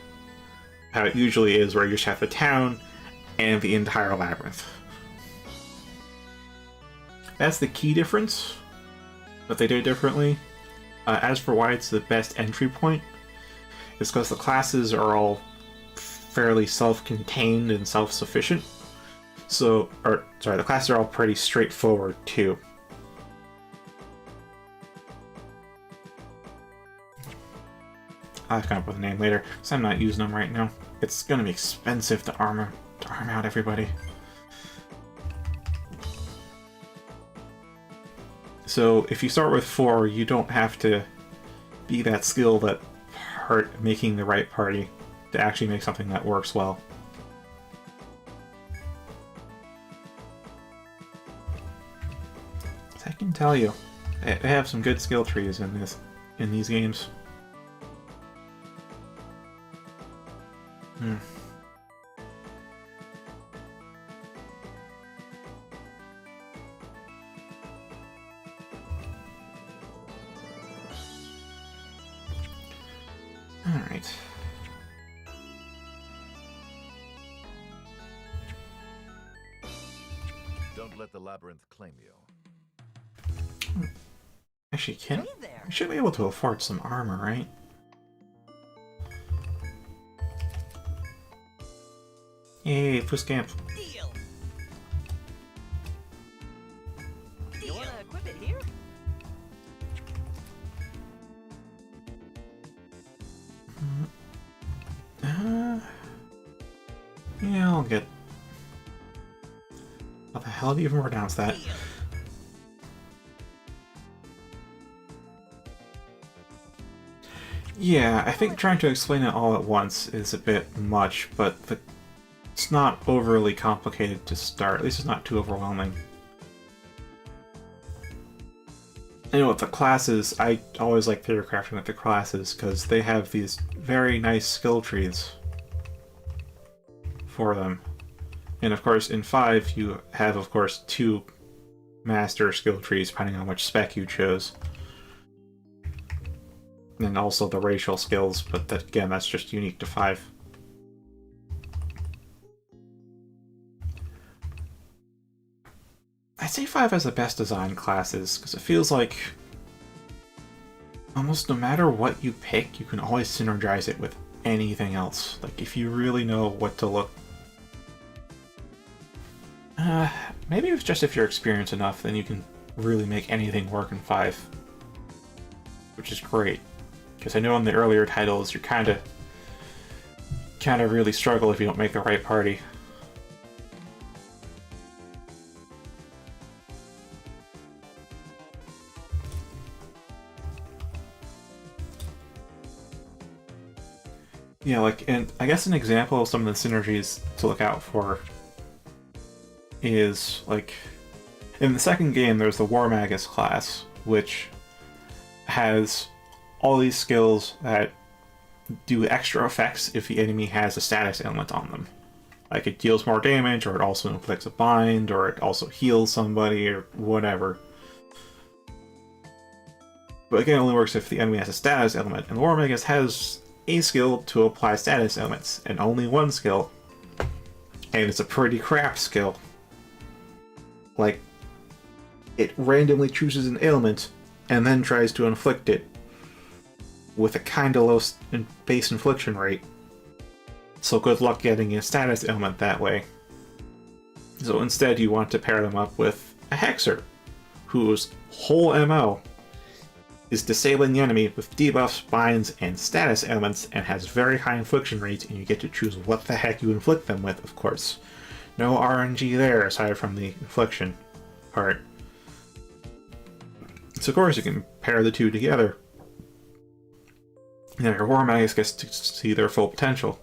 how it usually is, where you just have the town and the entire labyrinth. That's the key difference, but they do it differently. As for why it's the best entry point, it's because the classes are all fairly self-contained and self-sufficient. So, the classes are all pretty straightforward, too. I'll come up with a name later, because I'm not using them right now. It's gonna be expensive to arm out everybody. So, if you start with 4, you don't have to be that skilled at making the right party to actually make something that works well. I can tell you, they have some good skill trees in these games. Alright. Don't let the labyrinth claim you. Actually, can Hey there. we should be able to afford some armor, right? Yay, Fuscamp. Deal. You wanna equip it here? Yeah, I'll get... How the hell do you even pronounce that? Deal. Yeah, I think trying to explain it all at once is a bit much, but it's not overly complicated to start. At least it's not too overwhelming. You know, with the classes, I always like theory crafting with the classes, because they have these very nice skill trees for them. And of course, in 5, you have, of course, 2 master skill trees, depending on which spec you chose. And also the racial skills, but that, again, that's just unique to 5. I'd say 5 has the best design classes, because it feels like almost no matter what you pick, you can always synergize it with anything else. Like, if you really know what to look... maybe it's just if you're experienced enough, then you can really make anything work in 5. Which is great. Because I know in the earlier titles, you kind of really struggle if you don't make the right party. Yeah, like, and I guess an example of some of the synergies to look out for is, like, in the second game, there's the War Magus class, which has all these skills that do extra effects if the enemy has a status ailment on them. Like, it deals more damage, or it also inflicts a bind, or it also heals somebody, or whatever. But again, it only works if the enemy has a status element, and War Magus has a skill to apply status elements, and only one skill. And it's a pretty crap skill. Like, it randomly chooses an ailment, and then tries to inflict it with a kinda low base infliction rate. So good luck getting a status ailment that way. So instead you want to pair them up with a Hexer, whose whole MO is disabling the enemy with debuffs, binds, and status ailments, and has very high infliction rates, and you get to choose what the heck you inflict them with, of course. No RNG there, aside from the infliction part. So of course you can pair the two together. And your War Magus gets to see their full potential.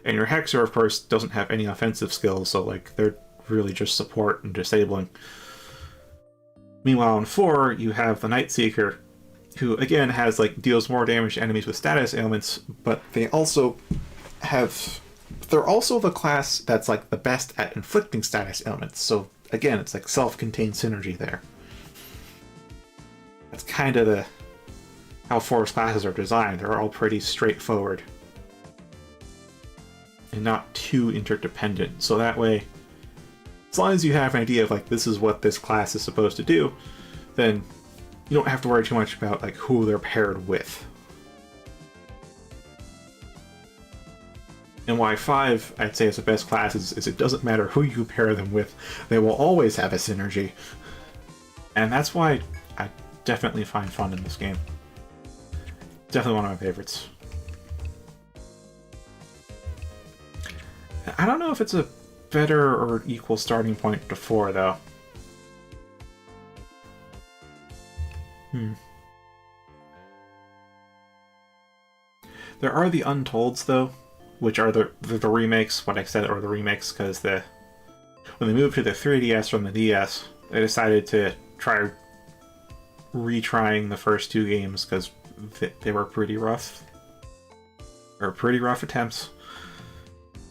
And your Hexer, of course, doesn't have any offensive skills, so like they're really just support and disabling. Meanwhile in 4, you have the Nightseeker, who again has like deals more damage to enemies with status ailments, but they're also the class that's like the best at inflicting status ailments. So again, it's like self-contained synergy there. That's kind of how Force classes are designed. They're all pretty straightforward and not too interdependent. So that way, as long as you have an idea of like this is what this class is supposed to do, then you don't have to worry too much about like who they're paired with. And why 5, I'd say, is the best class is it doesn't matter who you pair them with, they will always have a synergy. And that's why I definitely find fun in this game. Definitely one of my favorites. I don't know if it's a better or equal starting point to 4, though. There are the Untolds, though, which are the remakes. What I said are the remakes because when they moved to the 3DS from the DS, they decided to try retrying the first 2 games because they were pretty rough. Or pretty rough attempts.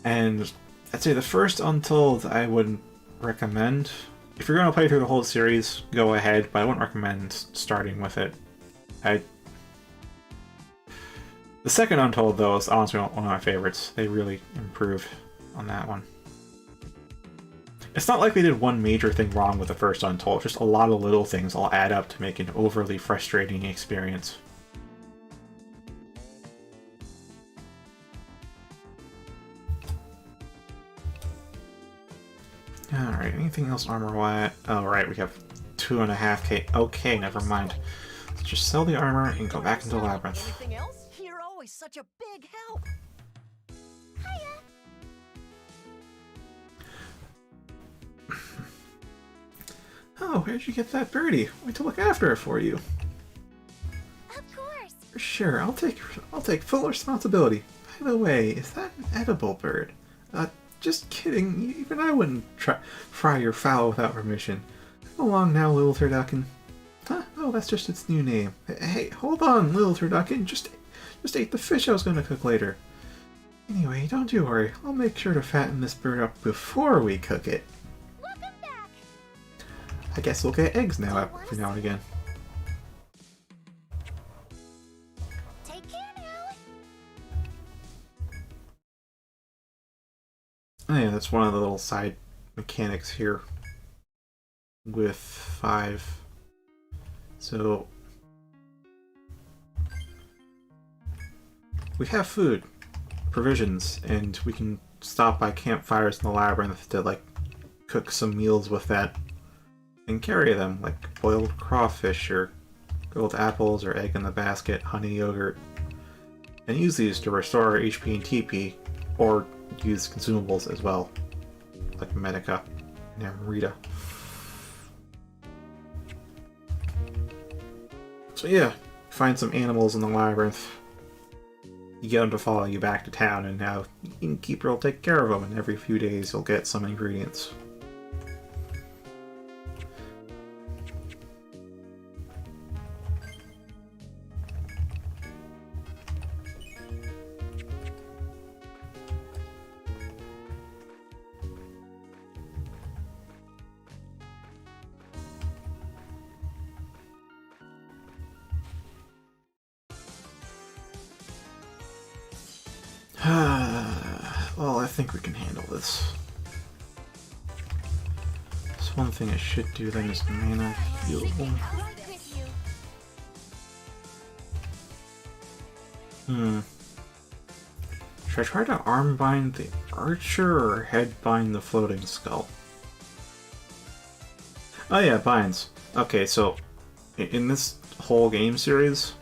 And I'd say the first Untold I wouldn't recommend. If you're going to play through the whole series, go ahead, but I wouldn't recommend starting with it. The second Untold, though, is honestly one of my favorites. They really improved on that one. It's not like they did one major thing wrong with the first Untold, just a lot of little things all add up to make an overly frustrating experience. Alright, anything else armor-wise? Oh, right, we have 2.5k. Okay, never mind. Let's just sell the armor and go back into Labyrinth. Anything else? You're always such a big help. Oh, where'd you get that birdie? Wait to look after it for you. Of course. Sure, I'll take full responsibility. By the way, is that an edible bird? Just kidding. Even I wouldn't fry your fowl without permission. Come along now, little turducken. Huh? Oh, that's just its new name. Hey, hold on, little turducken. Just ate the fish I was going to cook later. Anyway, don't you worry. I'll make sure to fatten this bird up before we cook it. Welcome back. I guess we'll get eggs now every now and again. Take care now. Oh yeah, that's one of the little side mechanics here with 5. So we have food, provisions, and we can stop by campfires in the labyrinth to like cook some meals with that and carry them, like boiled crawfish or grilled apples or egg in the basket, honey yogurt, and use these to restore our HP and TP, or use consumables as well, like Medica and Amrita. So yeah, find some animals in the labyrinth, you get them to follow you back to town, and now the innkeeper will take care of them, and every few days you'll get some ingredients. Well, I think we can handle this. There's one thing I should do then is mana heal. Right with you. Should I try to arm bind the archer or head bind the floating skull? Oh yeah, binds. Okay, so in this whole game series,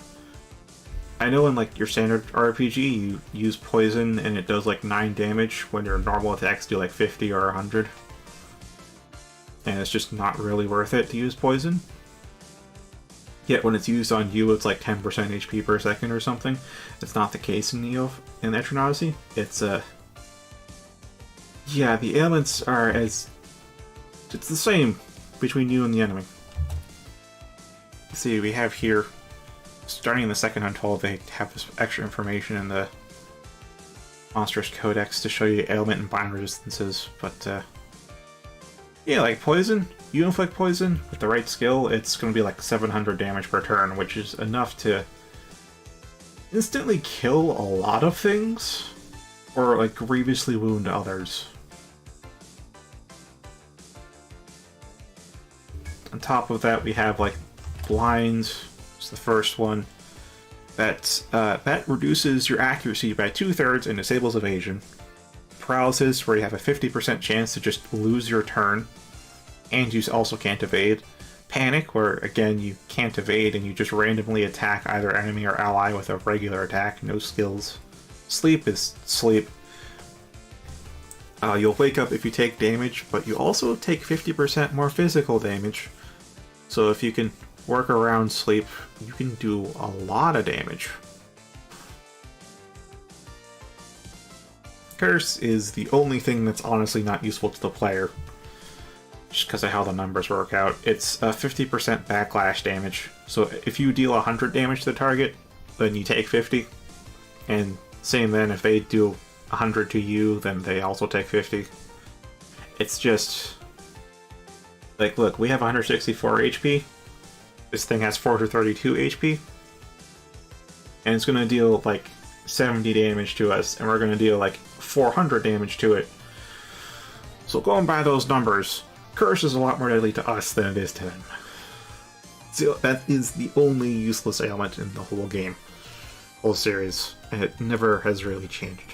I know in like your standard RPG you use poison and it does like 9 damage when your normal attacks do like 50 or 100. And it's just not really worth it to use poison. Yet when it's used on you it's like 10% HP per second or something. It's not the case in Etrian Odyssey. It's yeah, the ailments are it's the same between you and the enemy. See, we have here, starting in the second Untold, they have this extra information in the Monstrous Codex to show you ailment and bind resistances, but yeah, like poison, you inflict poison with the right skill, it's going to be like 700 damage per turn, which is enough to instantly kill a lot of things, or like grievously wound others. On top of that, we have like blinds. It's the first one. That reduces your accuracy by 2/3 and disables evasion. Paralysis, where you have a 50% chance to just lose your turn, and you also can't evade. Panic, where again you can't evade and you just randomly attack either enemy or ally with a regular attack, no skills. Sleep is sleep. You'll wake up if you take damage, but you also take 50% more physical damage. So if you can work around sleep, you can do a lot of damage. Curse is the only thing that's honestly not useful to the player, just because of how the numbers work out. It's a 50% backlash damage, so if you deal 100 damage to the target, then you take 50, and same then, if they do 100 to you, then they also take 50. It's just like, look, we have 164 HP. This thing has 432 HP. And it's going to deal like 70 damage to us, and we're going to deal like 400 damage to it. So going by those numbers, Curse is a lot more deadly to us than it is to them. So that is the only useless ailment in the whole game. Whole series. And it never has really changed.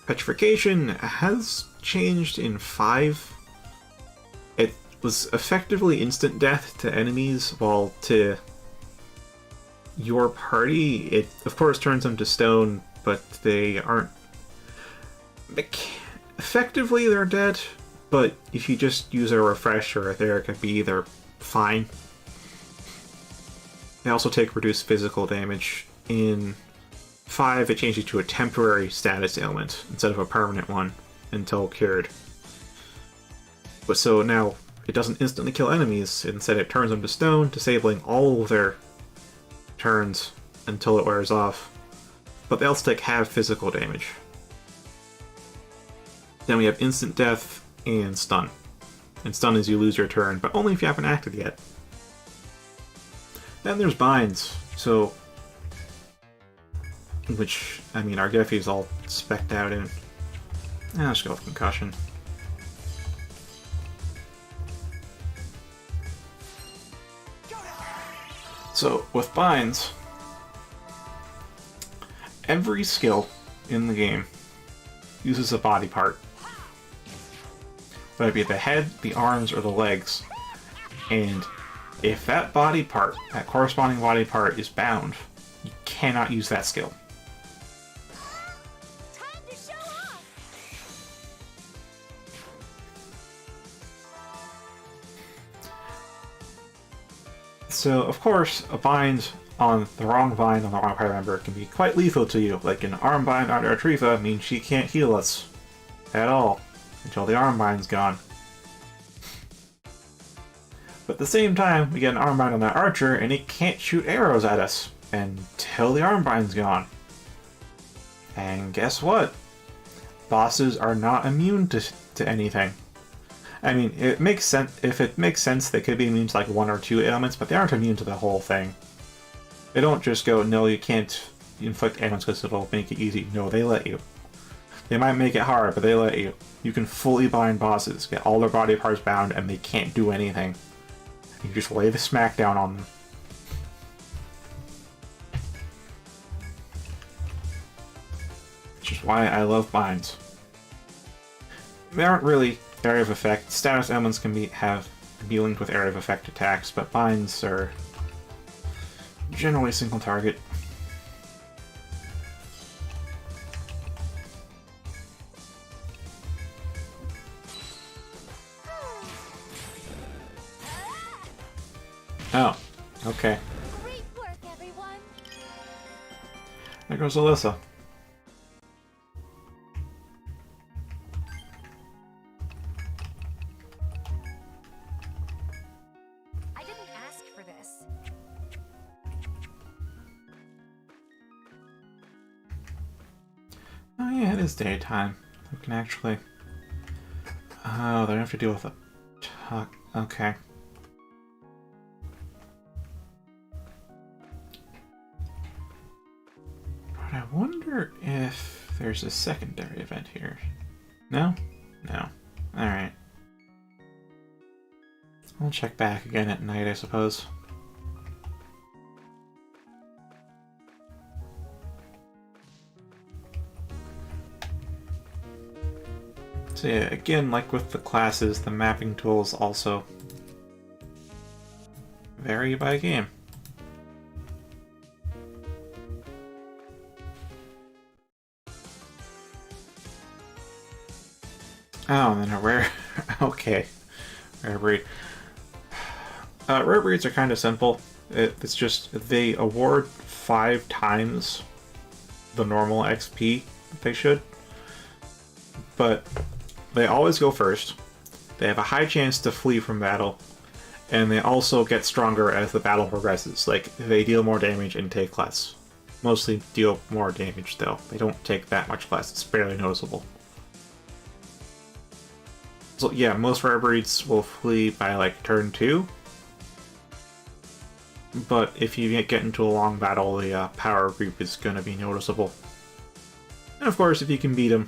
Petrification has changed in 5. It was effectively instant death to enemies, while to your party, it of course turns them to stone, but they aren't... Effectively, they're dead, but if you just use a refresh or a Therapy B, they're fine. They also take reduced physical damage. In 5, it changes to a temporary status ailment instead of a permanent one until cured. But so now it doesn't instantly kill enemies, instead it turns them to stone, disabling all of their turns until it wears off. But they also take half physical damage. Then we have instant death and stun. And stun is you lose your turn, but only if you haven't acted yet. Then there's binds, so... which, I mean, our Gephi's all spec'd out in. I'll just go with concussion. So, with binds, every skill in the game uses a body part. Whether it be the head, the arms, or the legs. And if that body part, that corresponding body part, is bound, you cannot use that skill. Time to show off. So, of course, a bind on the wrong vine on the wrong party member can be quite lethal to you. Like an arm bind on Artrifa means she can't heal us at all until the arm bind's gone. But at the same time, we get an arm bind on that archer and it can't shoot arrows at us until the arm bind's gone. And guess what? Bosses are not immune to anything. I mean, it makes sense. If it makes sense, they could be immune to like 1 or 2 ailments, but they aren't immune to the whole thing. They don't just go, no, you can't inflict ailments because it'll make it easy. No, they let you. They might make it hard, but they let you. You can fully bind bosses, get all their body parts bound, and they can't do anything. You just lay the smack down on them. Which is why I love binds. They aren't really area of effect. Status elements can be linked with area of effect attacks, but binds are generally single target. Oh, okay. Great work, everyone. There goes Alyssa. I didn't ask for this. Oh yeah, it is daytime. We can actually... Oh, they don't have to deal with a talk. Okay. But I wonder if there's a secondary event here. No? No. Alright. I'll check back again at night, I suppose. So yeah, again, like with the classes, the mapping tools also vary by game. Oh, and then a rare... okay. Rare breed. Rare breeds are kind of simple. It's just they award 5 times the normal XP that they should. But they always go first. They have a high chance to flee from battle. And they also get stronger as the battle progresses. Like, they deal more damage and take less. Mostly deal more damage, though. They don't take that much less. It's barely noticeable. So yeah, most rare breeds will flee by like turn 2. But if you get into a long battle, the power creep is going to be noticeable. And of course, if you can beat them,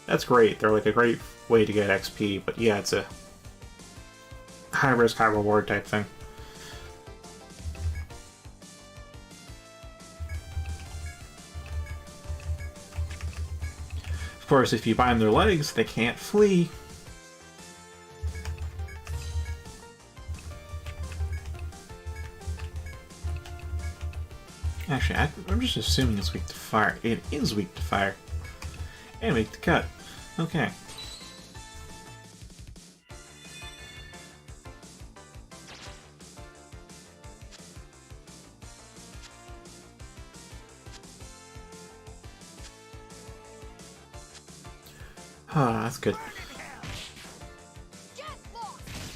that's great. They're like a great way to get XP, but yeah, it's a high risk, high reward type thing. Of course, if you bind their legs, they can't flee. Actually, I'm just assuming it's weak to fire. It is weak to fire. And weak to cut. Okay. Ah, that's good.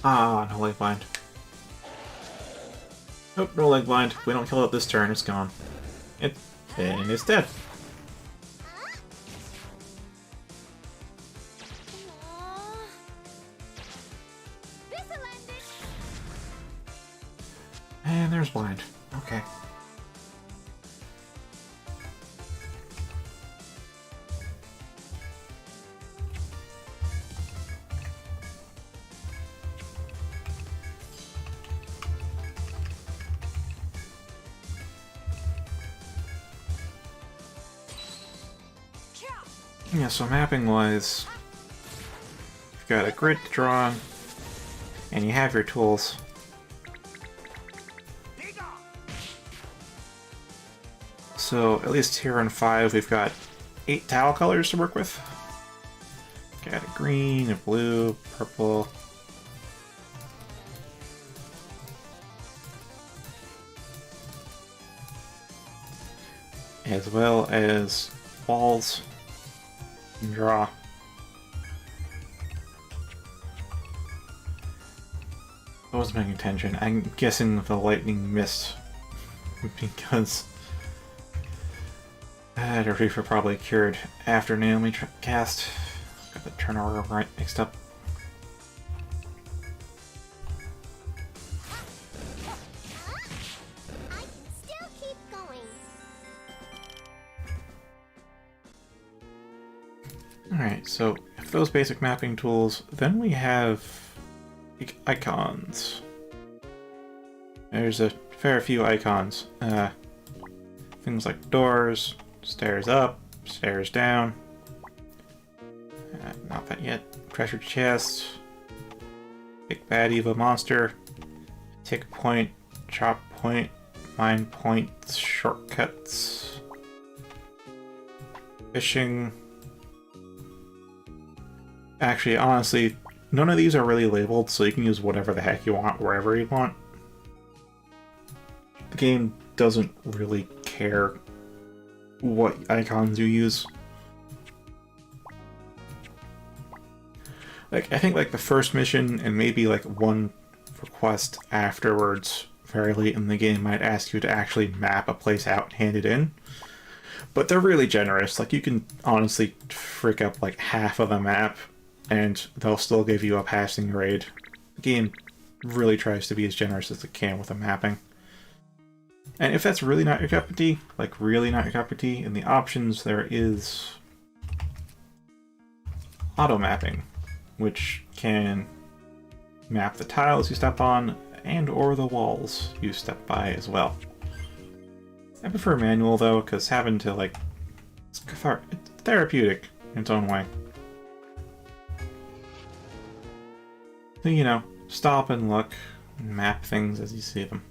Ah, no leg blind. Nope, no leg blind. If we don't kill it this turn, it's gone. And it's dead. And there's blind. Okay. Yeah, so mapping-wise, you've got a grid to draw, and you have your tools. So, at least here on 5, we've got 8 tile colors to work with. Got a green, a blue, purple. as well as walls. And draw. I wasn't paying attention. I'm guessing the lightning missed because the reaper probably cured after Naomi cast. Got the turn order right mixed up. I can still keep going. Alright, so if those basic mapping tools, then we have icons. There's a fair few icons. Things like doors, stairs up, stairs down. Not that yet. Treasure chest. Big bad evil monster. Tick point, chop point, mine points, shortcuts. Fishing. Actually, honestly, none of these are really labeled, so you can use whatever the heck you want, wherever you want. The game doesn't really care what icons you use. Like, I think like the first mission and maybe like one request afterwards, very late in the game, might ask you to actually map a place out and hand it in. But they're really generous. Like, you can honestly frick up like half of the map and they'll still give you a passing grade. The game really tries to be as generous as it can with the mapping. And if that's really not your cup of tea, like really not your cup of tea, in the options there is auto mapping, which can map the tiles you step on and or the walls you step by as well. I prefer manual though, because having to like, it's therapeutic in its own way. So, you know, stop and look, and map things as you see them.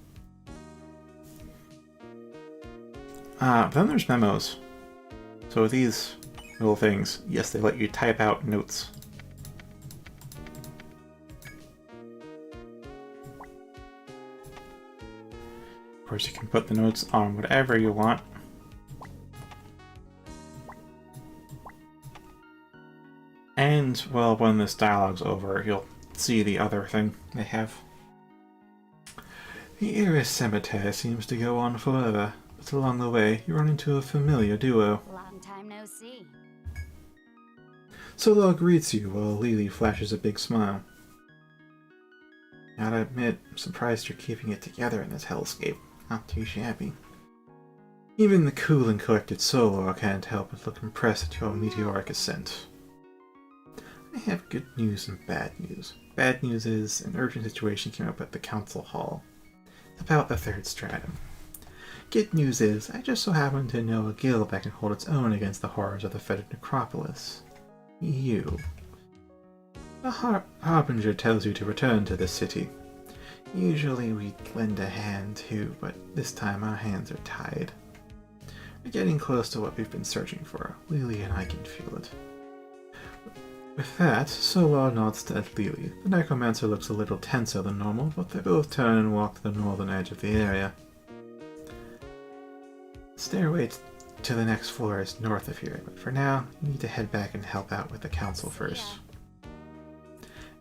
Then there's memos. So these little things, yes, they let you type out notes. Of course, you can put the notes on whatever you want. And, well, when this dialogue's over, you'll see the other thing they have. The Iris Cemetery seems to go on forever, but along the way you run into a familiar duo. Long time no see. Solo greets you while Lily flashes a big smile. Gotta admit, I'm surprised you're keeping it together in this hellscape. Not too shabby. Even the cool and collected Solo can't help but look impressed at your meteoric ascent. I have good news and bad news. Bad news is, an urgent situation came up at the council hall. It's about the third stratum. Good news is, I just so happen to know a guild that can hold its own against the horrors of the fetid necropolis. You. The Harbinger tells you to return to the city. Usually we'd lend a hand too, but this time our hands are tied. We're getting close to what we've been searching for. Lily and I can feel it. With that, Solar nods at Lily. The necromancer looks a little tenser than normal, but they both turn and walk to the northern edge of the area. The stairway to the next floor is north of here, but for now, you need to head back and help out with the council first.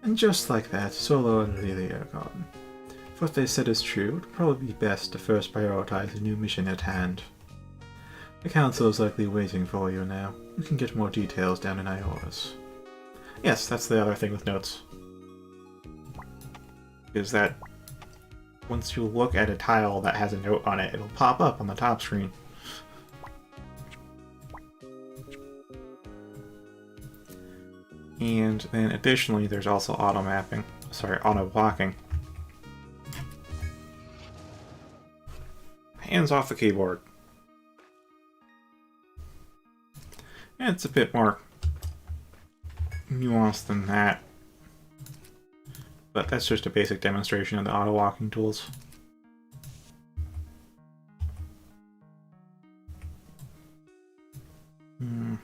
And just like that, Solo and Lily are gone. If what they said is true, it would probably be best to first prioritize the new mission at hand. The council is likely waiting for you now. You can get more details down in Ioris. Yes, that's the other thing with notes. Is that once you look at a tile that has a note on it, it'll pop up on the top screen. And then additionally, there's also auto mapping. Sorry, auto blocking. Hands off the keyboard. And it's a bit more nuanced than that. But that's just a basic demonstration of the auto walking tools. And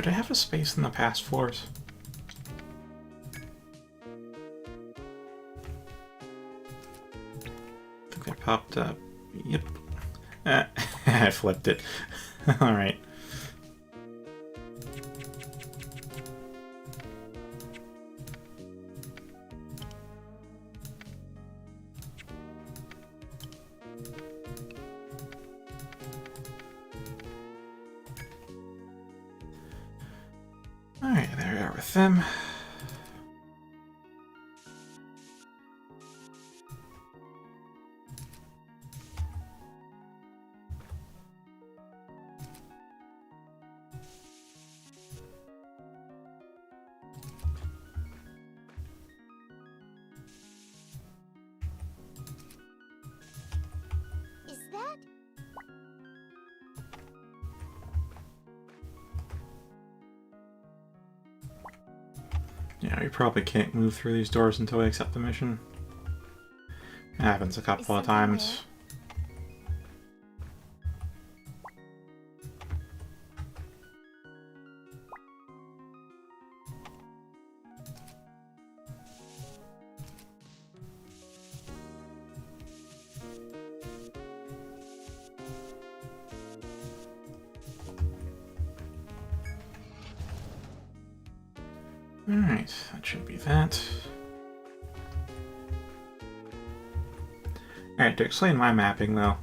did I have a space in the past floors? I think they popped up. Yep. I flipped it. Alright. Alright, there we are with them. Is that? Yeah, we probably can't move through these doors until we accept the mission. It happens a couple of times. Alright, that should be that. Alright, to explain my mapping though,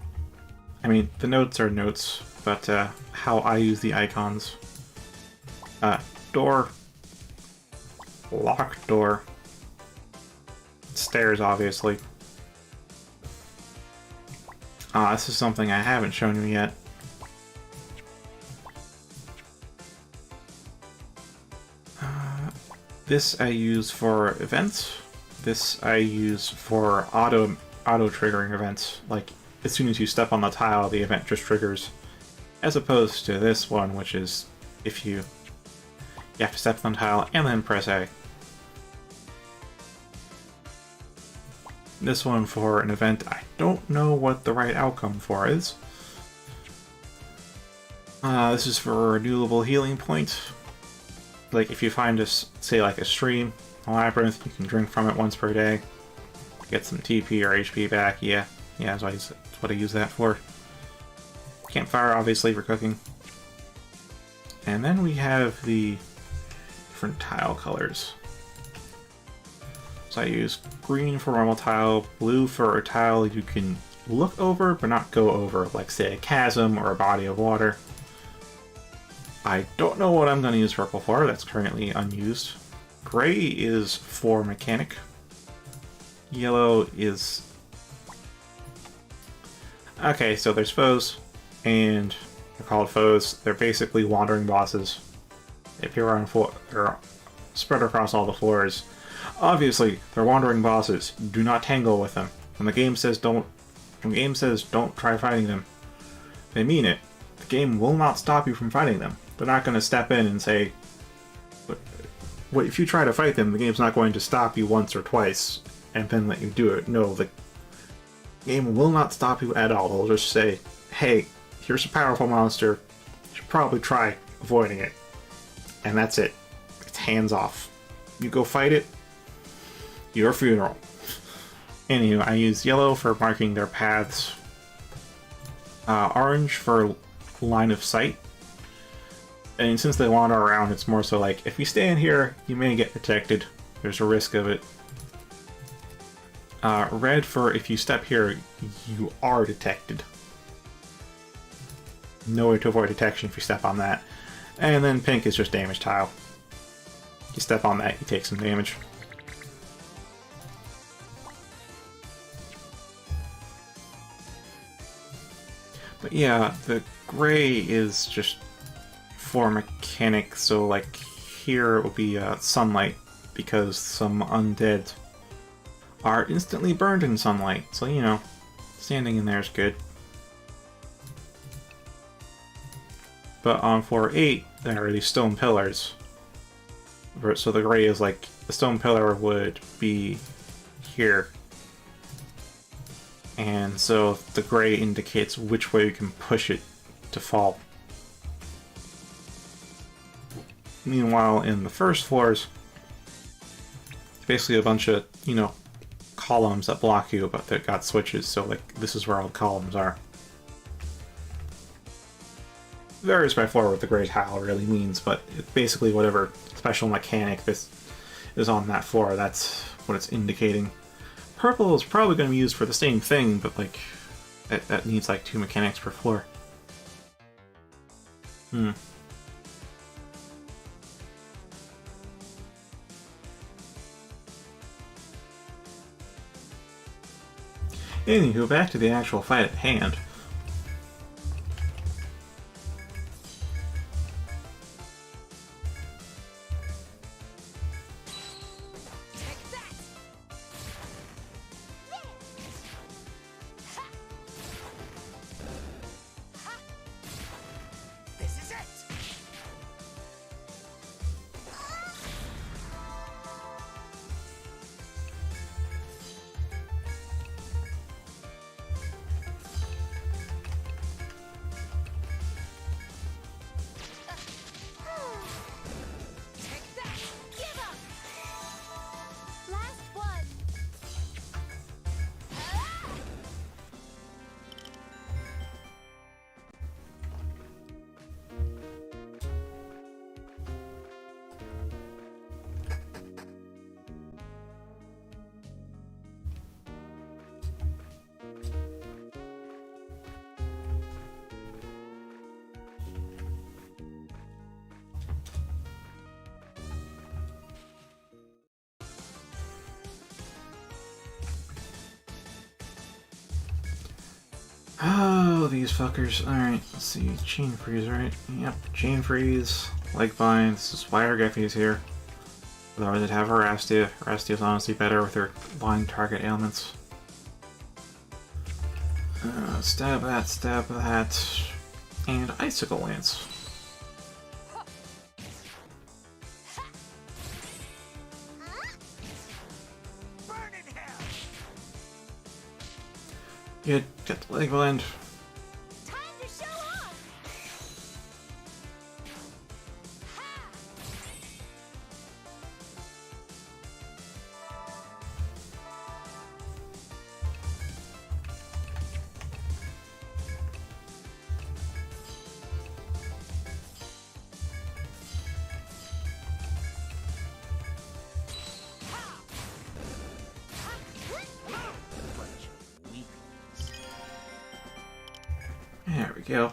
I mean, the notes are notes, but how I use the icons. Door, locked door, stairs obviously. This is something I haven't shown you yet. This I use for events. This I use for auto triggering events. Like, as soon as you step on the tile, the event just triggers. As opposed to this one, which is if you have to step on the tile and then press A. This one for an event, I don't know what the right outcome for is. This is for a renewable healing point. Like, if you find say like a stream, a labyrinth, you can drink from it once per day. Get some TP or HP back, yeah, that's what I use that for. Campfire, obviously, for cooking. And then we have the different tile colors. So I use green for normal tile, blue for a tile you can look over but not go over, like say a chasm or a body of water. I don't know what I'm going to use purple for, that's currently unused. Gray is for mechanic. Yellow is... Okay, so there's foes, and they're called foes. They're basically wandering bosses. They appear on they're spread across all the floors. Obviously, they're wandering bosses. Do not tangle with them. When the game says don't try fighting them, they mean it. The game will not stop you from fighting them. They're not going to step in and say, if you try to fight them, the game's not going to stop you once or twice and then let you do it. No, the game will not stop you at all. They'll just say, hey, here's a powerful monster. You should probably try avoiding it. And that's it. It's hands off. You go fight it, your funeral. Anyway, I use yellow for marking their paths. Orange for line of sight. And since they wander around, it's more so like, if you stand here, you may get detected. There's a risk of it. Red for if you step here, you are detected. No way to avoid detection if you step on that. And then pink is just damage tile. You step on that, you take some damage. But yeah, the gray is just for mechanic, so like here it will be sunlight, because some undead are instantly burned in sunlight, so you know, standing in there is good. But on floor 8, there are these stone pillars. So the gray is like, the stone pillar would be here. And so the gray indicates which way you can push it to fall. Meanwhile, in the first floors, it's basically a bunch of, columns that block you, but they've got switches, so, like, this is where all the columns are. Varies by floor what the gray tile really means, but it's basically whatever special mechanic this is on that floor, that's what it's indicating. Purple is probably going to be used for the same thing, but, like, that needs, like, 2 mechanics per floor. Anywho, back to the actual fight at hand. Oh, these fuckers. Alright, let's see. Chain freeze, right? Yep, chain freeze, leg bind. This is why our Geffy's here. Otherwise, I'd have Arastia. Arastia's honestly better with her blind target ailments. Stab that, and Icicle Lance. Get the leg blend. Time to show off. There we go.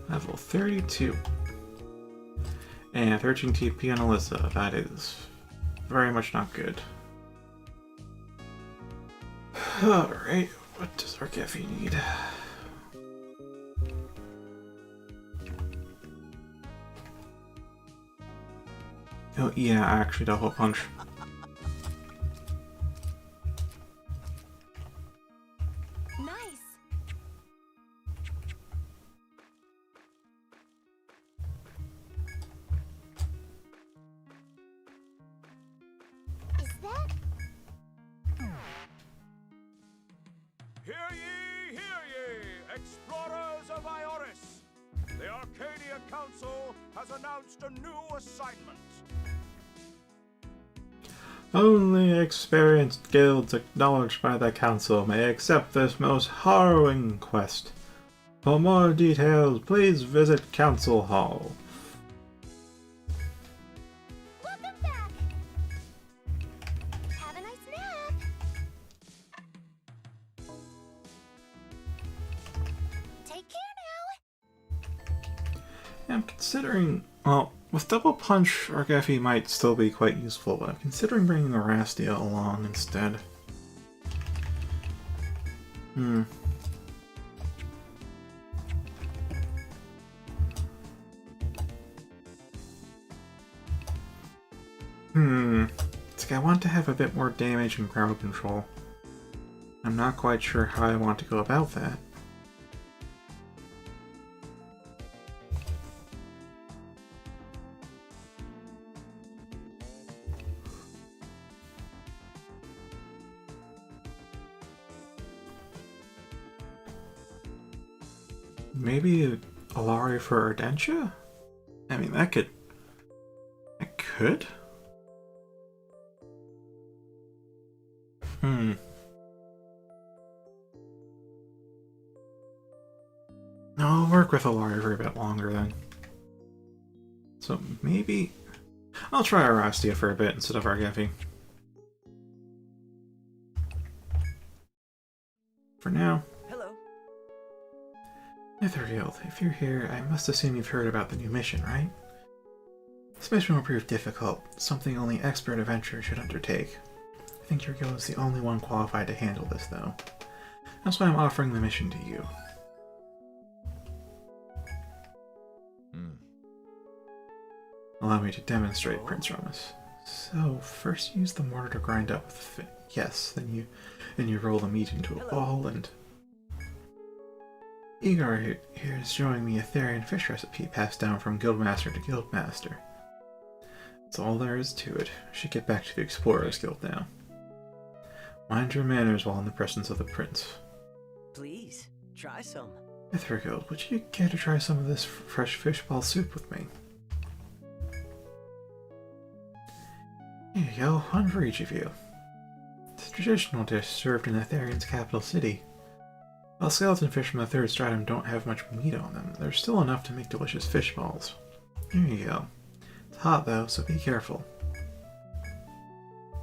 Level 32. And 13 TP on Alyssa. That is very much not good. Alright, what does our Geffy need? Oh yeah, actually double punch. Nice. Is that? Hear ye, explorers of Ioris! The Arcadia Council has announced a new assignment. Only experienced guilds acknowledged by the council may accept this most harrowing quest. For more details, please visit Council Hall. Welcome back. Have a nice nap. Take care now. I'm considering, well, with double punch, our Geffy might still be quite useful, but I'm considering bringing Arastia along instead. It's like I want to have a bit more damage and crowd control. I'm not quite sure how I want to go about that. Maybe Alari for Ardentia? I mean, that could could? No, I'll work with Alari for a bit longer then. So maybe I'll try Arastia for a bit instead of Argevi. For now. Hello. Etrian, if you're here, I must assume you've heard about the new mission, right? This mission will prove difficult, something only expert adventurers should undertake. I think your guild is the only one qualified to handle this, though. That's why I'm offering the mission to you. Allow me to demonstrate, Prince Romus. So, first use the mortar to grind up the yes, then you roll the meat into a ball, and... Igor here is showing me a Etrian fish recipe passed down from guildmaster to guildmaster. That's all there is to it. I should get back to the Explorers Guild now. Mind your manners while in the presence of the prince. Please, try some. Etrian, would you care to try some of this fresh fish ball soup with me? Here you go, one for each of you. It's a traditional dish served in Etrian's capital city. While skeleton fish from the third stratum don't have much meat on them, there's still enough to make delicious fish balls. Here you go. It's hot though, so be careful.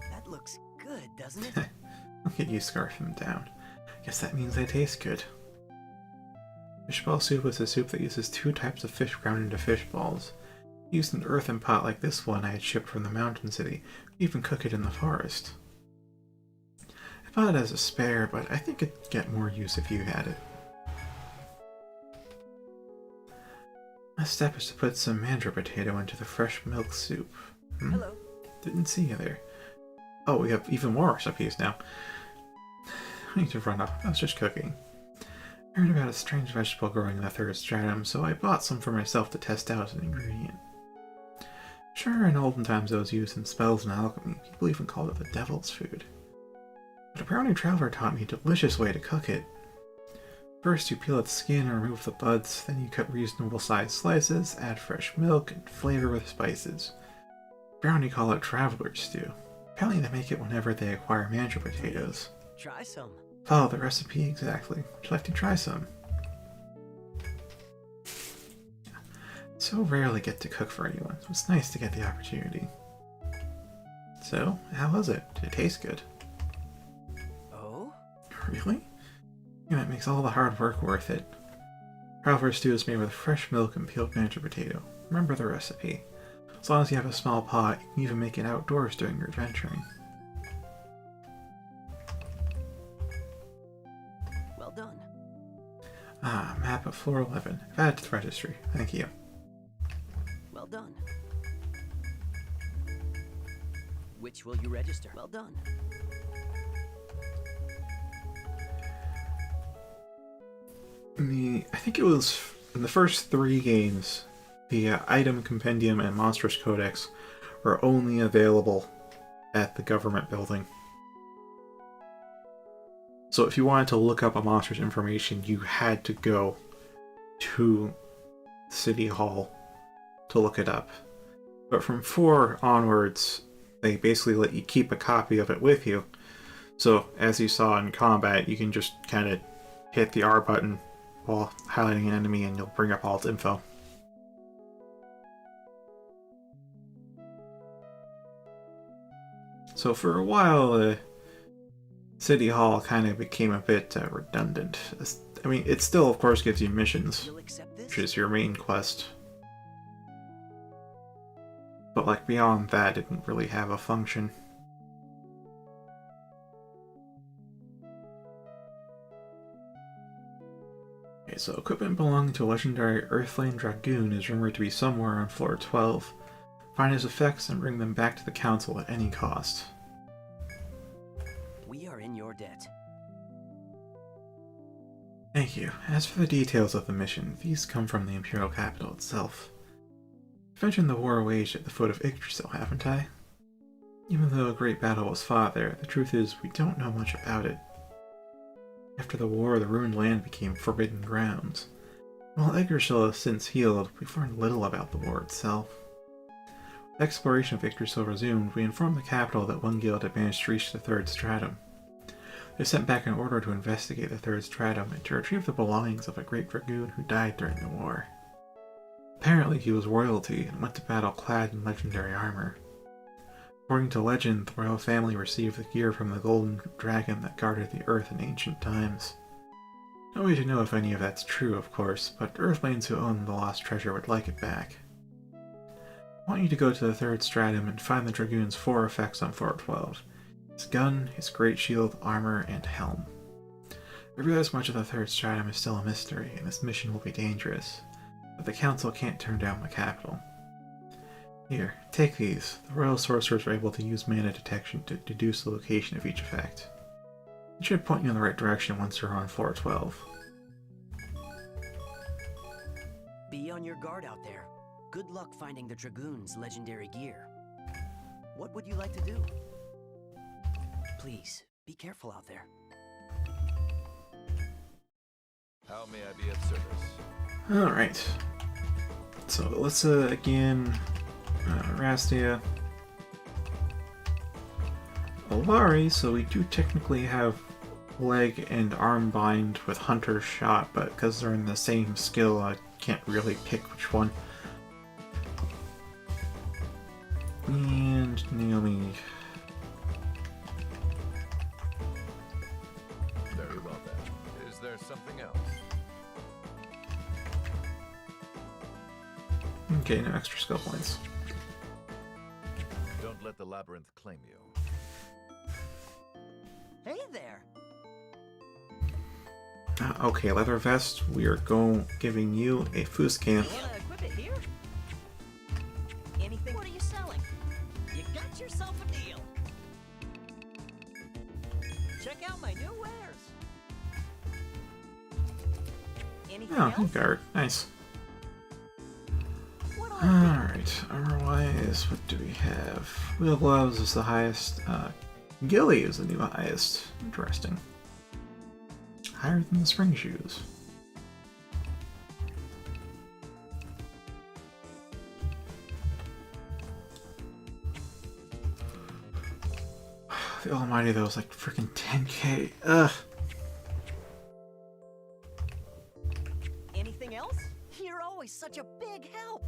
That looks good, doesn't it? Look at you scarfing them down. Guess that means they taste good. Fish ball soup is a soup that uses 2 types of fish ground into fish balls. Used an earthen pot like this one I had shipped from the mountain city. You even cook it in the forest. I bought it as a spare, but I think it'd get more use if you had it. Next step is to put some mandra potato into the fresh milk soup. Hello. Didn't see you there. Oh, we have even more recipes now. I need to run up. I was just cooking. I heard about a strange vegetable growing in the third stratum, so I bought some for myself to test out as an ingredient. Sure, in olden times it was used in spells and alchemy. People even called it the devil's food. But a brownie traveler taught me a delicious way to cook it. First, you peel its skin and remove the buds, then you cut reasonable sized slices, add fresh milk, and flavor with spices. Brownie call it traveler's stew. Apparently they make it whenever they acquire mandra potatoes. Try some. Follow the recipe exactly. Would you like to try some? So rarely get to cook for anyone, so it's nice to get the opportunity. So, how was it? Did it taste good? Oh? Really? Yeah, that makes all the hard work worth it. Traveler's stew is made with fresh milk and peeled mandra potato. Remember the recipe. As long as you have a small pot, you can even make it outdoors during your adventuring. Well done. Ah, map of floor 11. I've added to the registry. Thank you. Well done. Which will you register? Well done. I think it was in the first 3 games, the item compendium and monsters codex were only available at the government building. So if you wanted to look up a monster's information, you had to go to City Hall to look it up. But from 4 onwards, they basically let you keep a copy of it with you. So as you saw in combat, you can just kind of hit the R button while highlighting an enemy and you'll bring up all its info. So for a while, City Hall kind of became a bit redundant. I mean, it still, of course, gives you missions, You'll accept this? which is your main quest. But like beyond that, it didn't really have a function. Okay, so equipment belonging to a legendary Earthlane Dragoon is rumored to be somewhere on floor 12. Find his effects and bring them back to the council at any cost. We are in your debt. Thank you. As for the details of the mission, these come from the Imperial capital itself. I've mentioned the war waged at the foot of Yggdrasil, haven't I? Even though a great battle was fought there, the truth is we don't know much about it. After the war, the ruined land became forbidden grounds. While Yggdrasil has since healed, we've learned little about the war itself. The exploration of Yggdrasil resumed, we informed the capital that one guild had managed to reach the third stratum. They sent back an order to investigate the third stratum and to retrieve the belongings of a great dragoon who died during the war. Apparently he was royalty and went to battle clad in legendary armor. According to legend, the royal family received the gear from the golden dragon that guarded the earth in ancient times. No way to know if any of that's true, of course, but Earthlings who own the lost treasure would like it back. I want you to go to the third stratum and find the dragoon's 4 effects on floor 12. His gun, his great shield, armor, and helm. I realize much of the third stratum is still a mystery, and this mission will be dangerous, but the council can't turn down the capital. Here, take these. The royal sorcerers are able to use mana detection to deduce the location of each effect. It should point you in the right direction once you're on floor 12. Be on your guard out there. Good luck finding the Dragoon's legendary gear. What would you like to do? Please, be careful out there. How may I be of service? Alright. So let's again, Rastia. Alvari, so we do technically have leg and arm bind with Hunter's Shot, but because they're in the same skill, I can't really pick which one. And Naomi. Very well then. Is there something else? Okay, no extra skill points. Don't let the labyrinth claim you. Hey there! Okay, leather vest. We are giving you a Fuscan. Wanna equip it here? Anything? What are you selling? You got yourself a deal. Check out my new wares. Anything Oh, else? guard. Nice. What do I Alright, otherwise, what do we have? Wheel gloves is the highest. Gilly is the new highest. Interesting. Higher than the spring shoes. The Almighty, though, is like freaking 10k. Ugh. Anything else? You're always such a big help.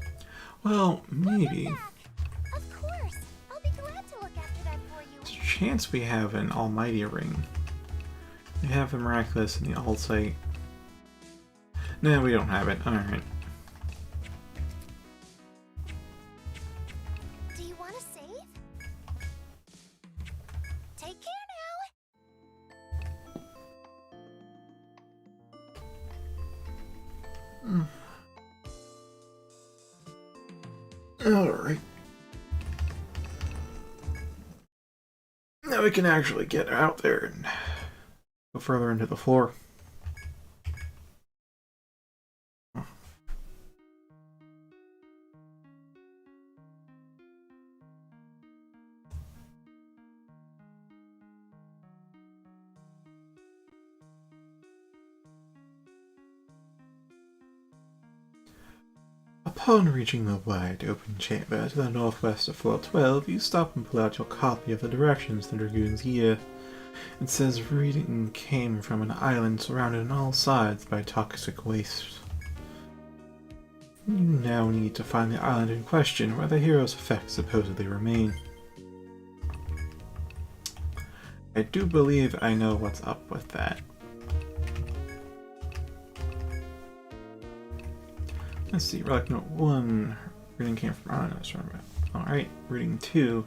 Well, maybe. Of course. I'll be glad to look after that for you. There's a chance we have an Almighty ring. We have the Miraculous and the Allsight. No, we don't have it. Alright. Do you want to save? Take care now. Alright. Now we can actually get out there and go further into the floor. Upon reaching the wide open chamber to the northwest of floor 12, you stop and pull out your copy of the directions to the Dragoon's gear. It says reading came from an island surrounded on all sides by toxic waste. You now need to find the island in question where the hero's effects supposedly remain. I do believe I know what's up with that. Let's see, Relic Note 1, reading came from Alright, reading 2,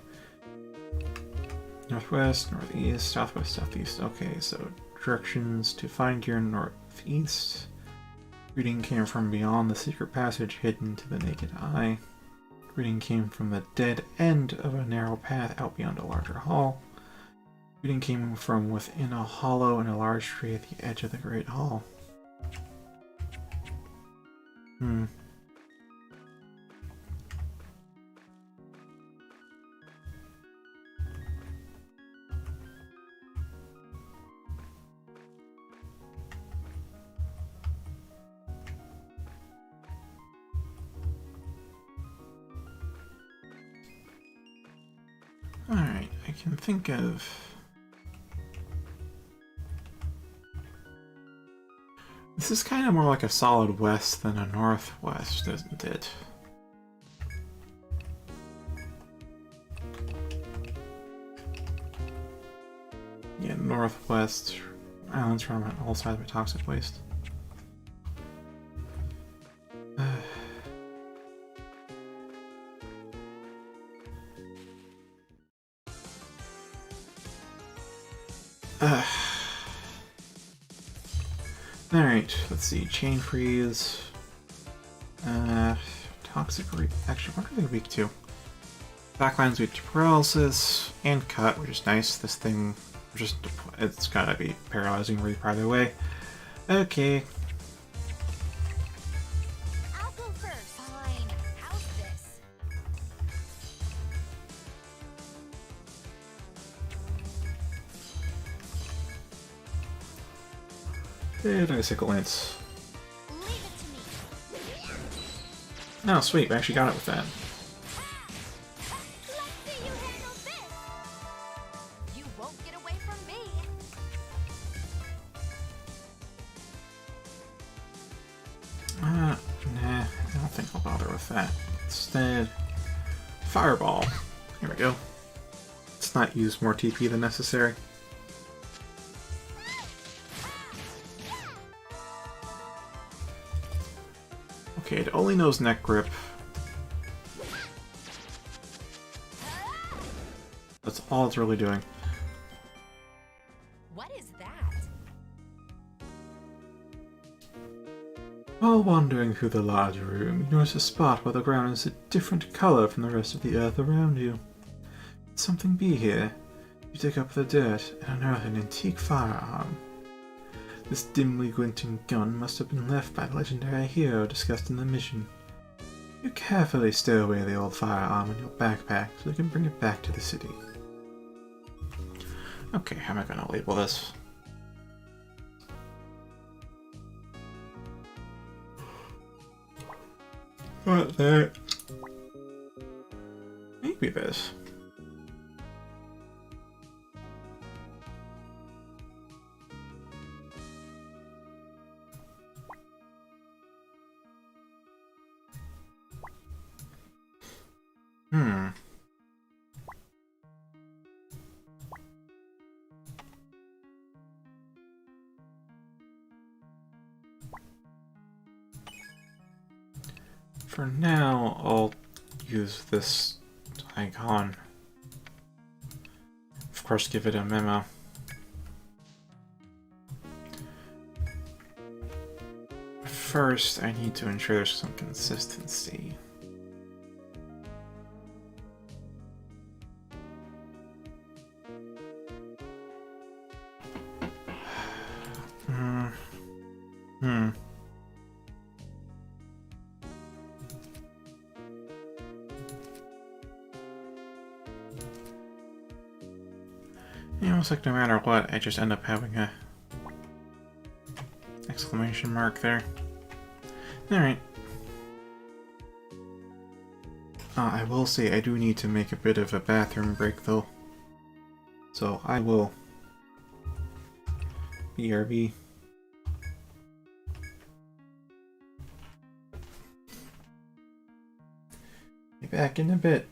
northwest, northeast, southwest, southeast. Okay, so directions to find gear northeast. Reading came from beyond the secret passage hidden to the naked eye. Reading came from the dead end of a narrow path out beyond a larger hall. Reading came from within a hollow in a large tree at the edge of the great hall. I can think of... This is kind of more like a solid west than a northwest, isn't it? Yeah, northwest. Islands from all sides of toxic waste. Alright, let's see. Chain freeze. Toxic actually, what are they weak to? Backlines weak to paralysis and cut, which is nice. This thing just it's gotta be paralyzing either way. Okay. I'll go first. Fine. How's this? And Icicle Lance. Leave it to me. Oh, sweet. We actually got it with that. Let's see you handle this. You won't get away from me. Nah, I don't think I'll bother with that. Instead, Fireball. Here we go. Let's not use more TP than necessary. Okay, it only knows Neck Grip. That's all it's really doing. What is that? While wandering through the large room, you notice a spot where the ground is a different color from the rest of the earth around you. Could something be here? You dig up the dirt and unearth an antique firearm. This dimly glinting gun must have been left by the legendary hero discussed in the mission. You carefully stow away the old firearm in your backpack so you can bring it back to the city. Okay, how am I going to label this? Not that. Maybe this. For now, I'll use this icon. Of course, give it a memo. First, I need to ensure there's some consistency. It looks like no matter what, I just end up having a exclamation mark there. Alright. I will say I do need to make a bit of a bathroom break though. So I will BRB. Be back in a bit.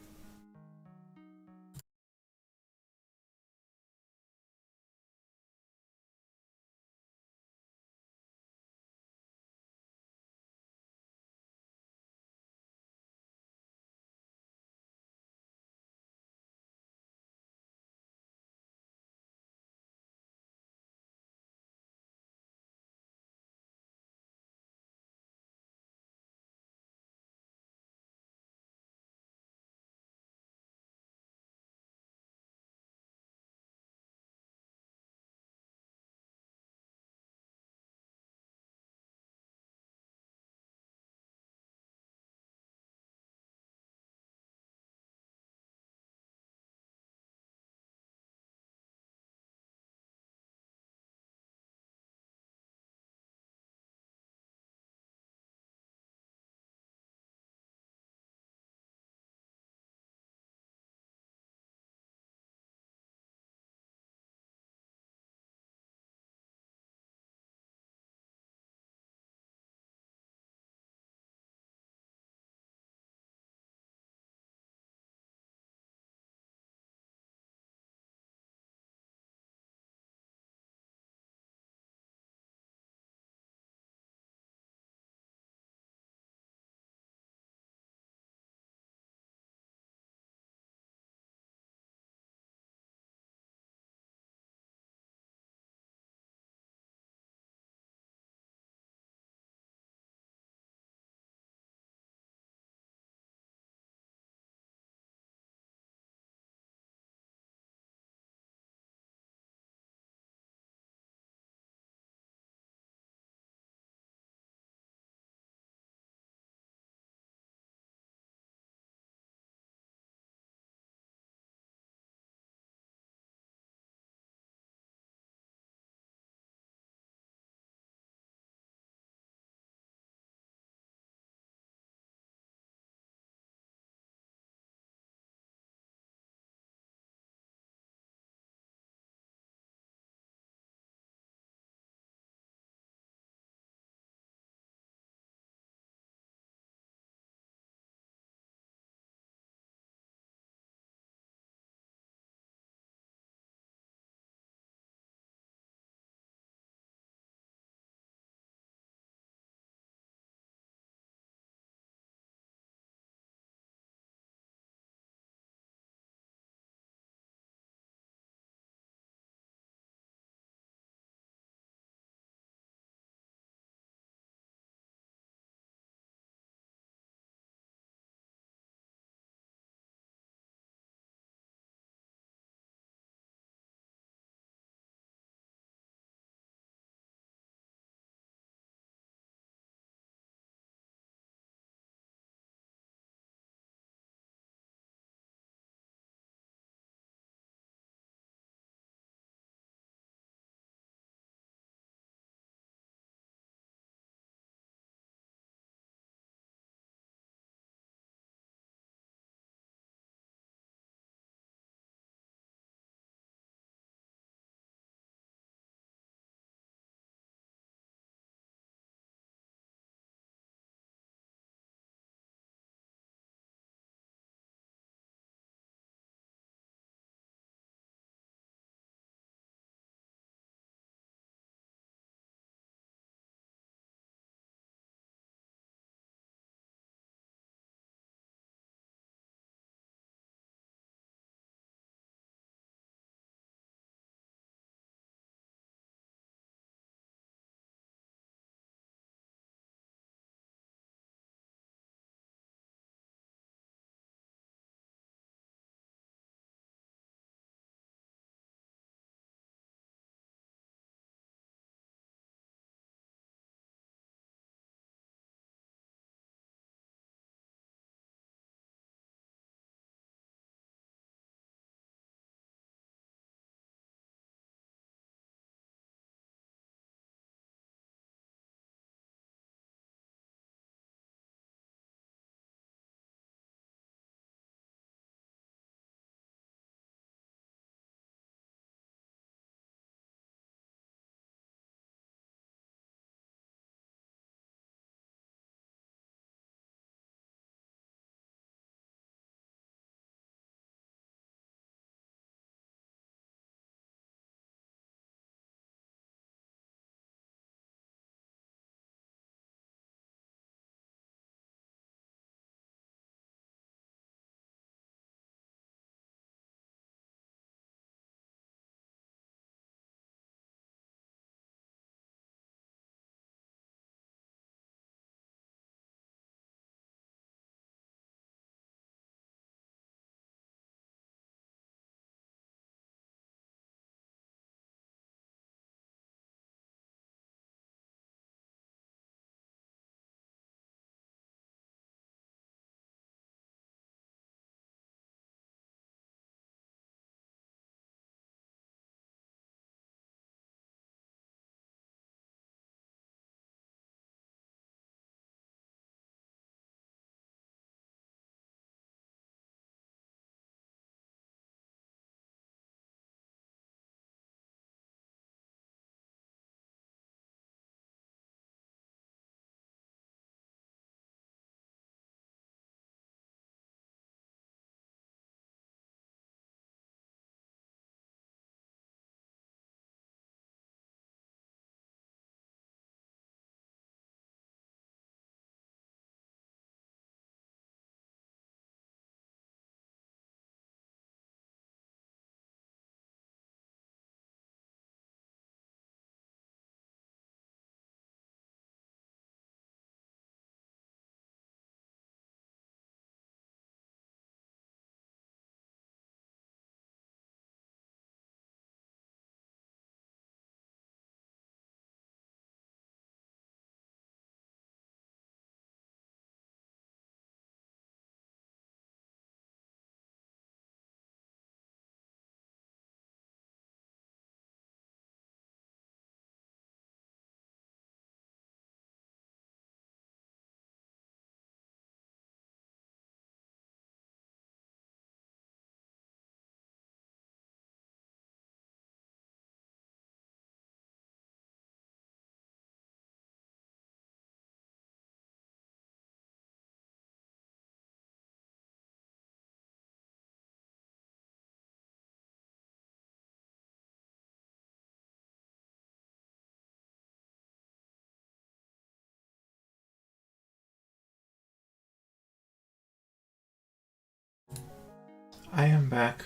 back.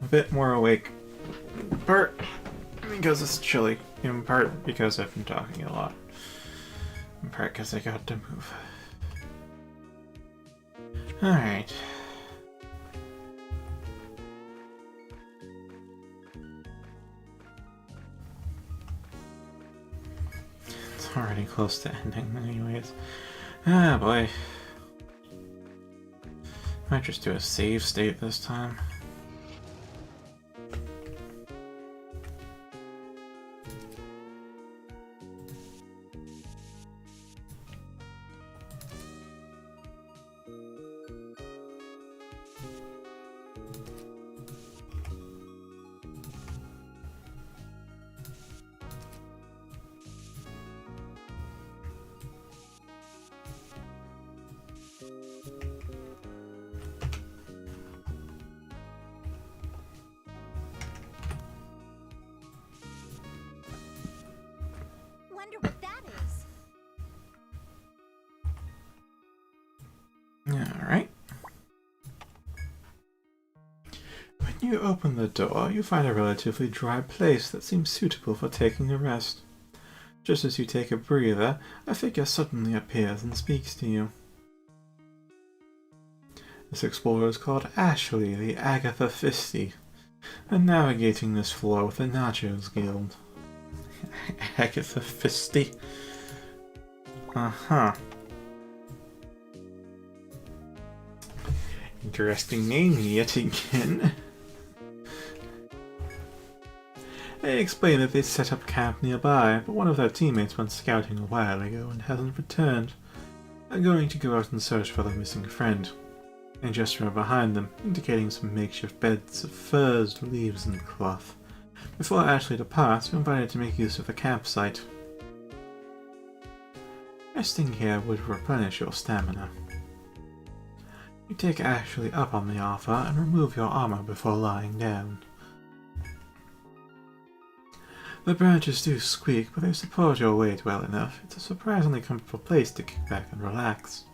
A bit more awake. In part because it's chilly. In part because I've been talking a lot. In part because I got to move. Alright. It's already close to ending anyways. Ah boy. Might just do a save state this time. Wonder what that is. Alright. When you open the door, you find a relatively dry place that seems suitable for taking a rest. Just as you take a breather, a figure suddenly appears and speaks to you. This explorer is called Ashley, the Agatha Fisty, and navigating this floor with the Nachos Guild. Agatha Fisty? Uh-huh. Interesting name yet again. They explain that they set up camp nearby, but one of their teammates went scouting a while ago and hasn't returned. They're going to go out and search for their missing friend. They gesture behind them, indicating some makeshift beds of furs, leaves, and cloth. Before Ashley departs, you're invited to make use of the campsite. Resting here would replenish your stamina. You take Ashley up on the offer and remove your armor before lying down. The branches do squeak, but they support your weight well enough. It's a surprisingly comfortable place to kick back and relax.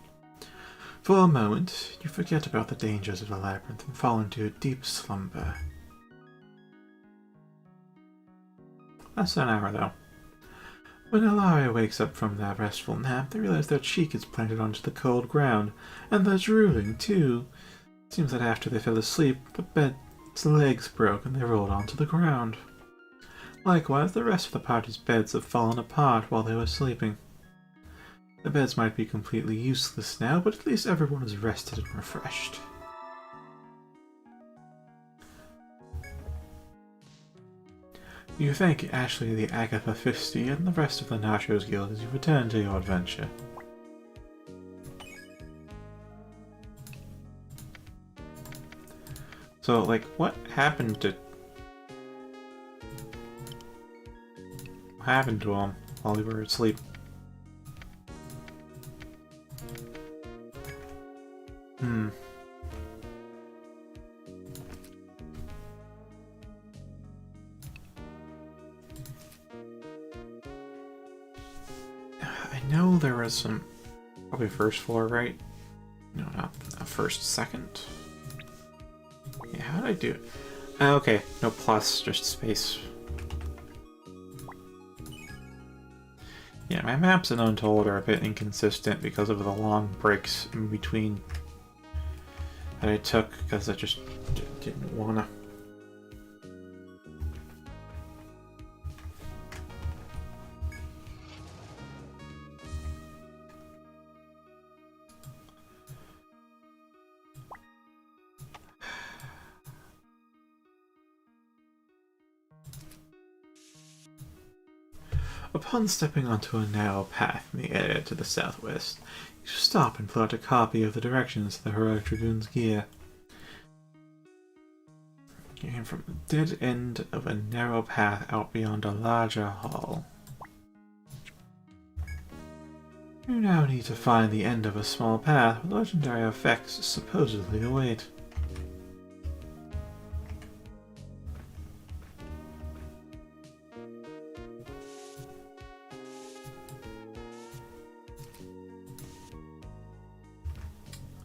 For a moment, you forget about the dangers of the labyrinth and fall into a deep slumber. Less than an hour, though. When Alaria wakes up from their restful nap, they realize their cheek is planted onto the cold ground, and they're drooling, too. It seems that after they fell asleep, the bed's legs broke and they rolled onto the ground. Likewise, the rest of the party's beds have fallen apart while they were sleeping. The beds might be completely useless now, but at least everyone is rested and refreshed. You thank Ashley the Agatha Fisty and the rest of the Nachos Guild as you return to your adventure. So, like, what happened to... What happened to him while we were asleep? I know there was some... Probably first floor, right? No, not first, second. Yeah, how did I do it? Okay, no plus, just space. Yeah, my maps in Untold are a bit inconsistent because of the long breaks in between that I took, because I just didn't wanna. Upon stepping onto a narrow path in the area to the southwest, you stop and pull out a copy of the directions to the Heroic Dragoon's gear. You came from the dead end of a narrow path out beyond a larger hall. You now need to find the end of a small path where legendary effects supposedly await.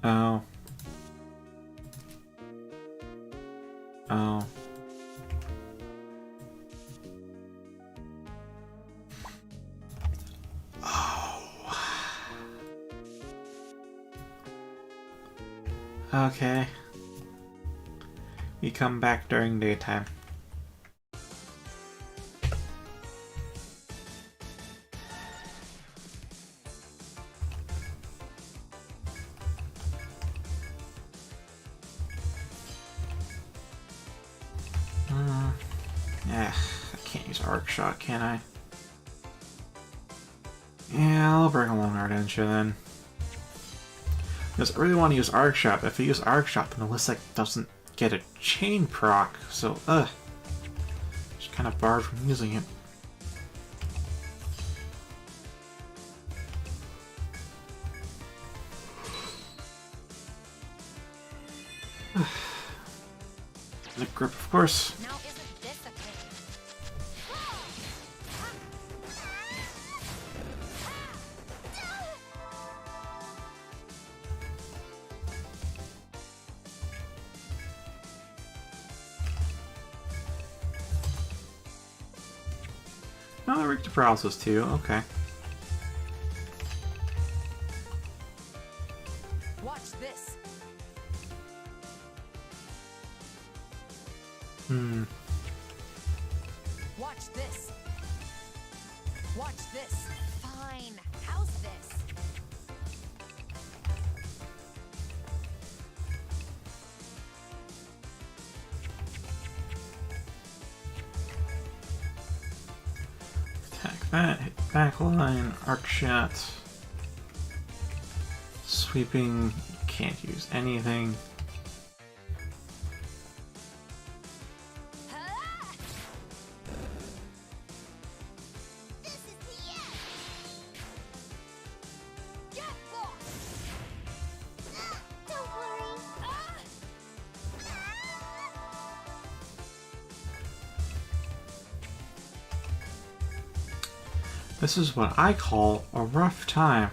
Oh. no. Okay. We come back during daytime. Yeah, I can't use Arc Shot, can I? Yeah, I'll bring along Ardentia then. Because I really want to use Arc Shot, but if I use Arc Shot, then Alyssa doesn't get a chain proc, so just kind of barred from using it. The grip, of course. Now isn't this a pity? No, they're weak to paralysis too, okay. Watch this. Watch this. Watch this. Fine. How's this? Attack that, hit backline, Arc Shot. Sweeping, can't use anything. Ah! This is the end. Get lost. Don't worry. This is what I call a rough time.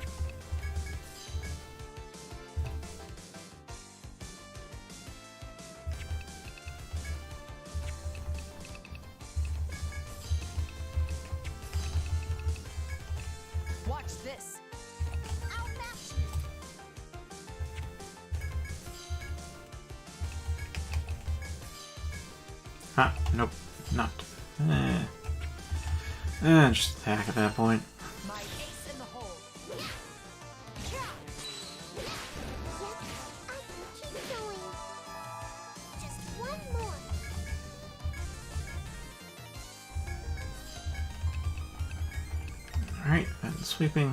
Watch this. I'll match you. Huh, nope, not. Just attack at that point. My ace in the hole. Yep, I can keep going. Just one more. Alright, and sweeping.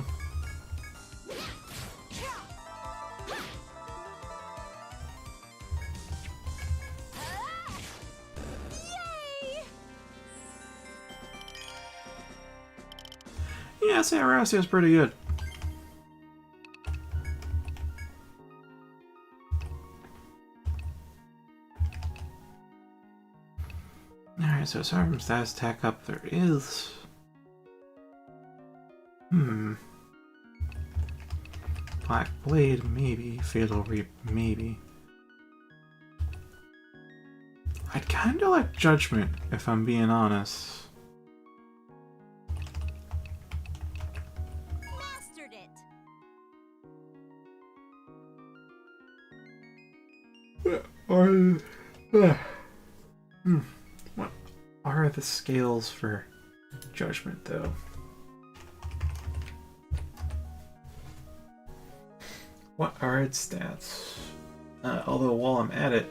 Yeah, I'd say Arasia is pretty good. Alright, so aside from status attack up, there is... Black Blade, maybe. Fatal Reap, maybe. I'd kinda like Judgment, if I'm being honest. Mastered it. What are the scales for Judgment, though? What are its stats? Although while I'm at it,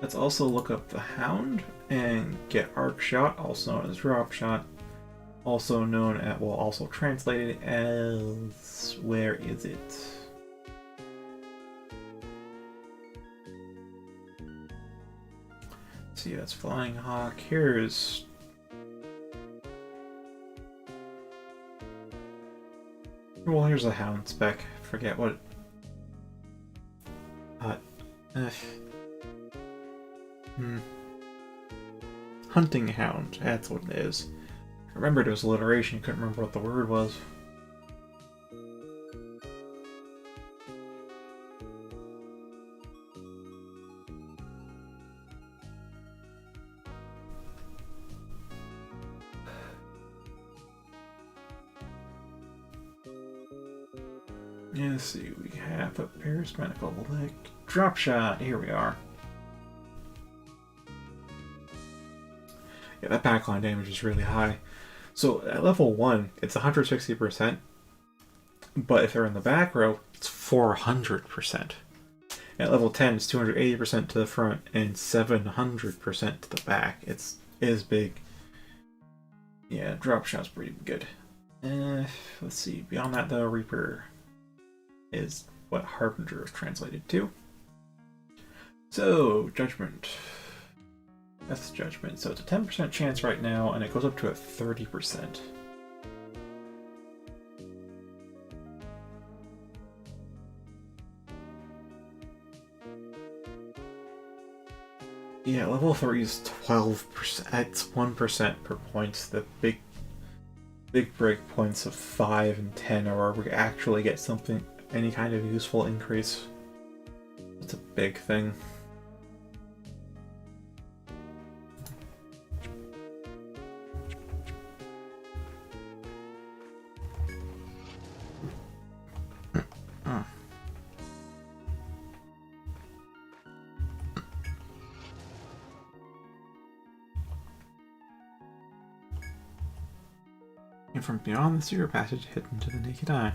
let's also look up the Hound and get Arc Shot, also known as Drop Shot, also known at, well, also translated as, where is it? Let's see, that's Flying Hawk. Here's... Well, here's the Hound spec. Forget what... Hunting Hound, that's what it is. I remembered it was alliteration, couldn't remember what the word was. Let's see, we have a Paris Medical, like, drop shot, here we are. Yeah, that backline damage is really high. So at level 1, it's 160%, but if they're in the back row, it's 400%. At level 10, it's 280% to the front and 700% to the back. It is big. Yeah, drop shot's pretty good. Let's see, beyond that though, Reaper is what Harbinger is translated to. So, Judgment. That's Judgment. So it's a 10% chance right now, and it goes up to a 30%. Yeah, level 3 is 12%. It's 1% per point. The big break points of 5 and 10 are where we actually get something, any kind of useful increase. It's a big thing. And from beyond the sewer passage hidden to the naked eye.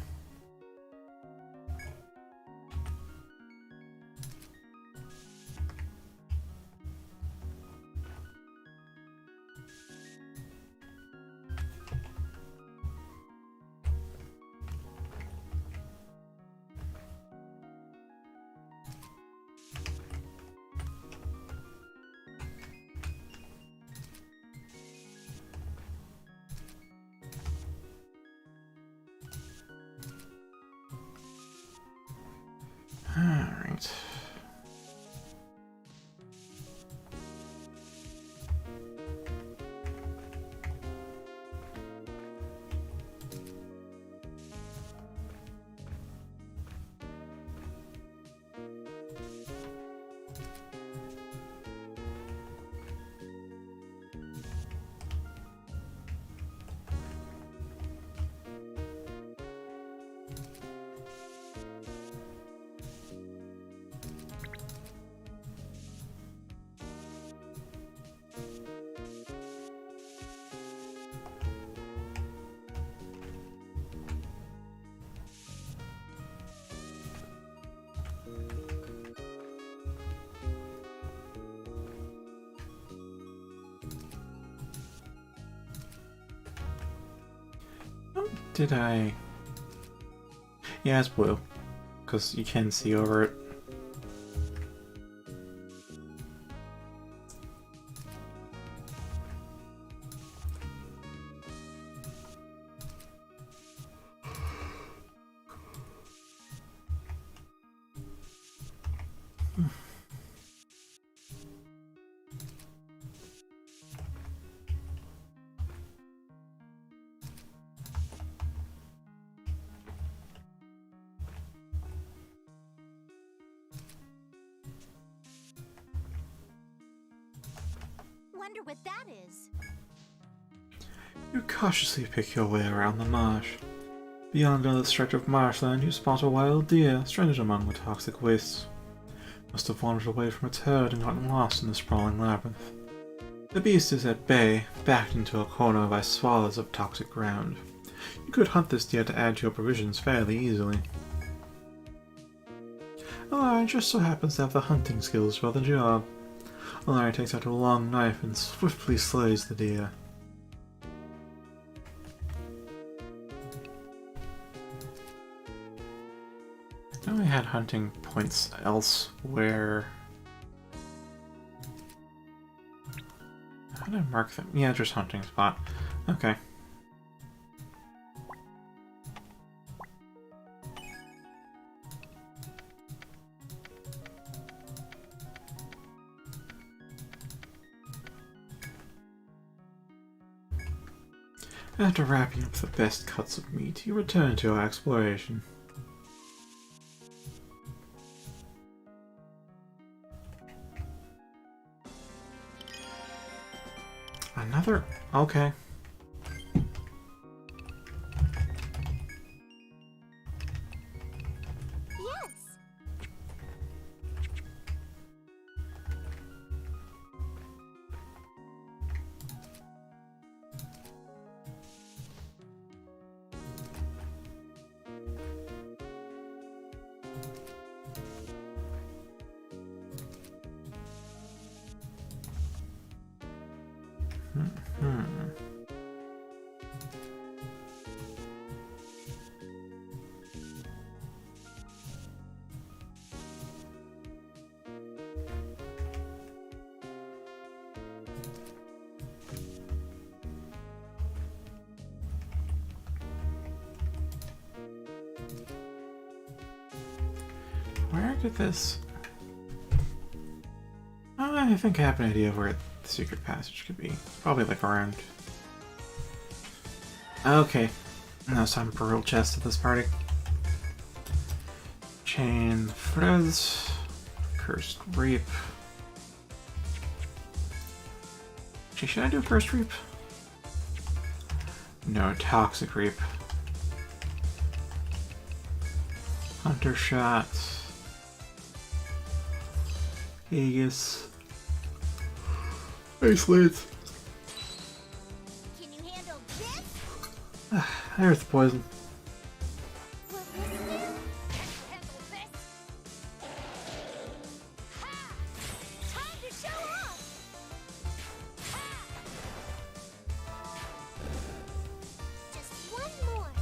Alright. Did I? Yeah, it's blue, because you can see over it. Wonder what that is. You cautiously pick your way around the marsh. Beyond another stretch of marshland, you spot a wild deer stranded among the toxic wastes. Must have wandered away from its herd and gotten lost in the sprawling labyrinth. The beast is at bay, backed into a corner by swaths of toxic ground. You could hunt this deer to add to your provisions fairly easily. Alaric just so happens to have the hunting skills for the job. Alaric takes out a long knife and swiftly slays the deer. I only had hunting points elsewhere. How did I mark them? Yeah, just hunting spot. Okay. After wrapping up the best cuts of meat, you return to your exploration. Another... okay. Where did this... I think I have an idea of where the secret passage could be. Probably like around... Okay. Now it's time for a real chest at this party. Chain threads. Cursed reap. Actually, should I do cursed reap? No, toxic reap. Hunter shot. Aegis. Isolate. Can you handle this? Earth poison. Will this do? Handle this? Ha! Time to show off! Ha! Just one more.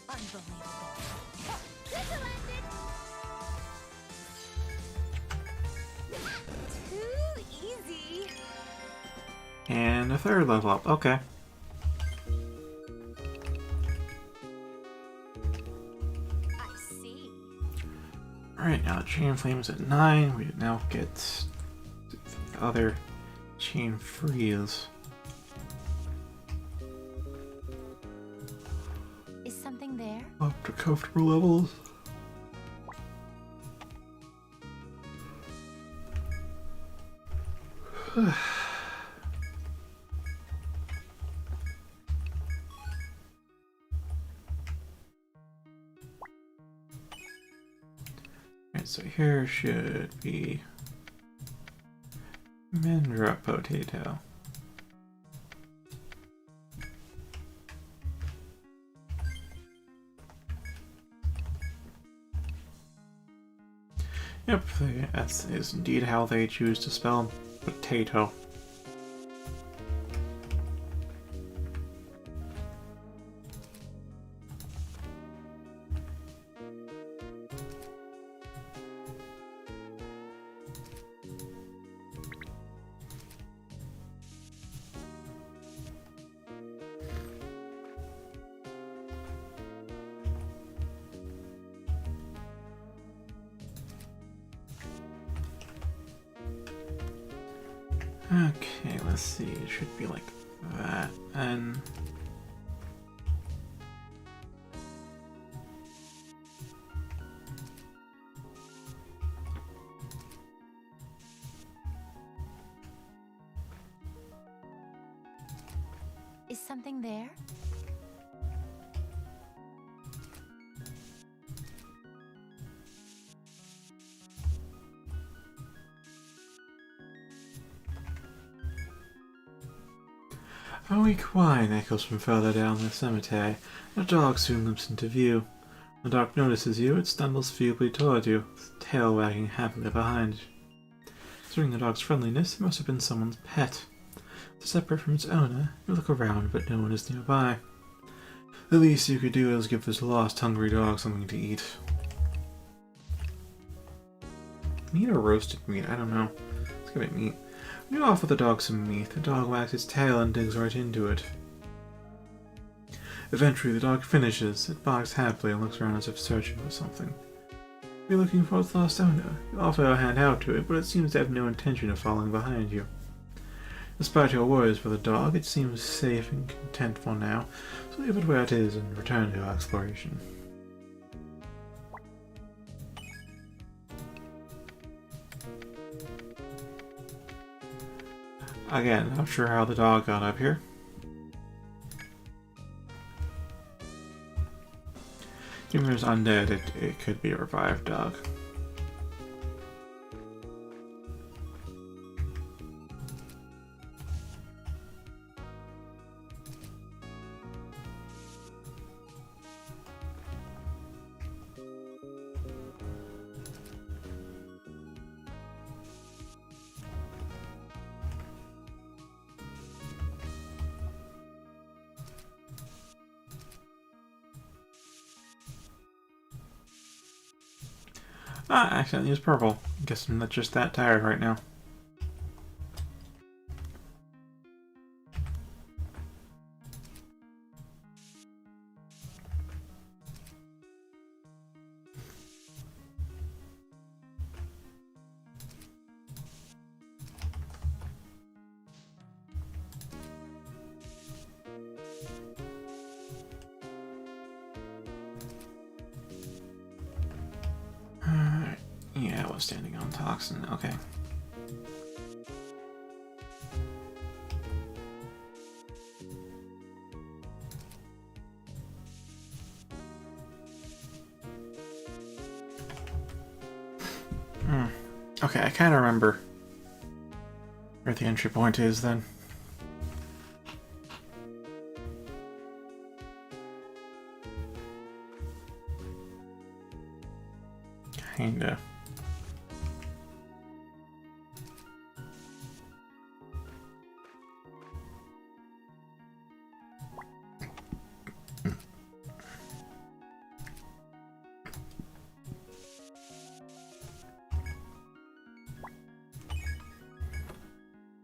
Unbelievable. This'll end it. Too easy. And a third level up. Okay. I see. Alright, now chain flames at 9. We now get the other chain freeze. Is something there? Up to comfortable levels. Alright, so here should be Mendra Potato. Yep, that is indeed how they choose to spell potato. Okay, let's see. It should be like that. And Is something there? a weak whine echoes from further down the cemetery. A dog soon limps into view. The dog notices you. It stumbles feebly toward you, its tail wagging happily behind. Considering the dog's friendliness, it must have been someone's pet. Separate from its owner, you look around, but no one is nearby. The least you could do is give this lost, hungry dog something to eat. Meat or roasted meat? I don't know. Let's give it meat. When you offer the dog some meat, the dog wags its tail and digs right into it. Eventually, the dog finishes. It barks happily and looks around as if searching for something. You're looking for its lost owner. You offer a hand out to it, but it seems to have no intention of following behind you. Despite your worries for the dog, it seems safe and content for now, so leave it where it is and return to your exploration. Again, not sure how the dog got up here. Even if it's undead, it could be a revived dog. Ah, I accidentally used purple. Guess I'm not just that tired right now. Yeah, I was standing on toxin. Okay. Okay, I kind of remember where the entry point is then. Kinda.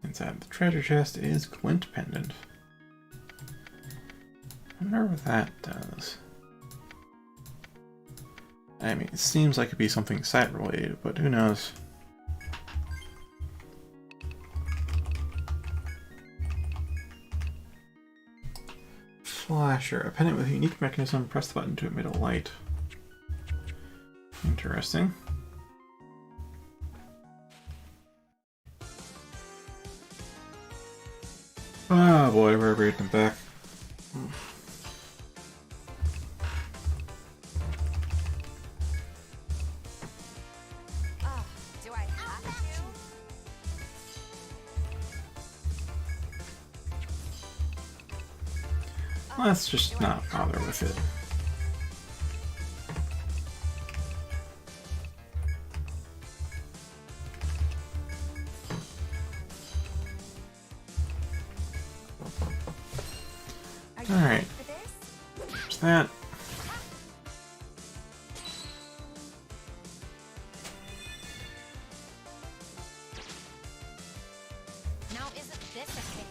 Inside the treasure chest is Glint Pendant. I wonder what that does. I mean, it seems like it'd be something site related, but who knows? Flasher. A pendant with a unique mechanism. Press the button to emit a light. Interesting. Oh boy, we're reading back. Do I have to? Let's just not bother with it. Alright. There's that. Now isn't this a thing?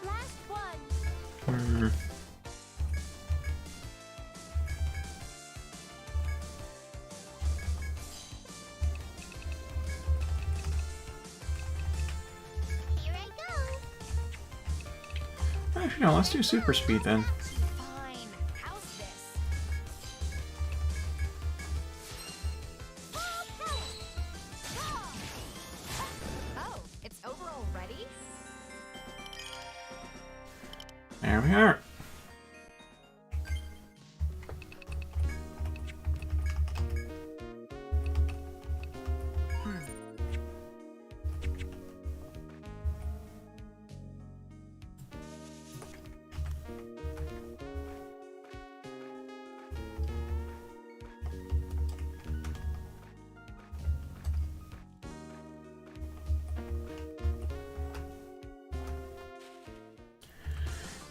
Last one. Here I go. Actually, no, let's do super speed then. Fine. How's this? Oh, it's over already? There we are.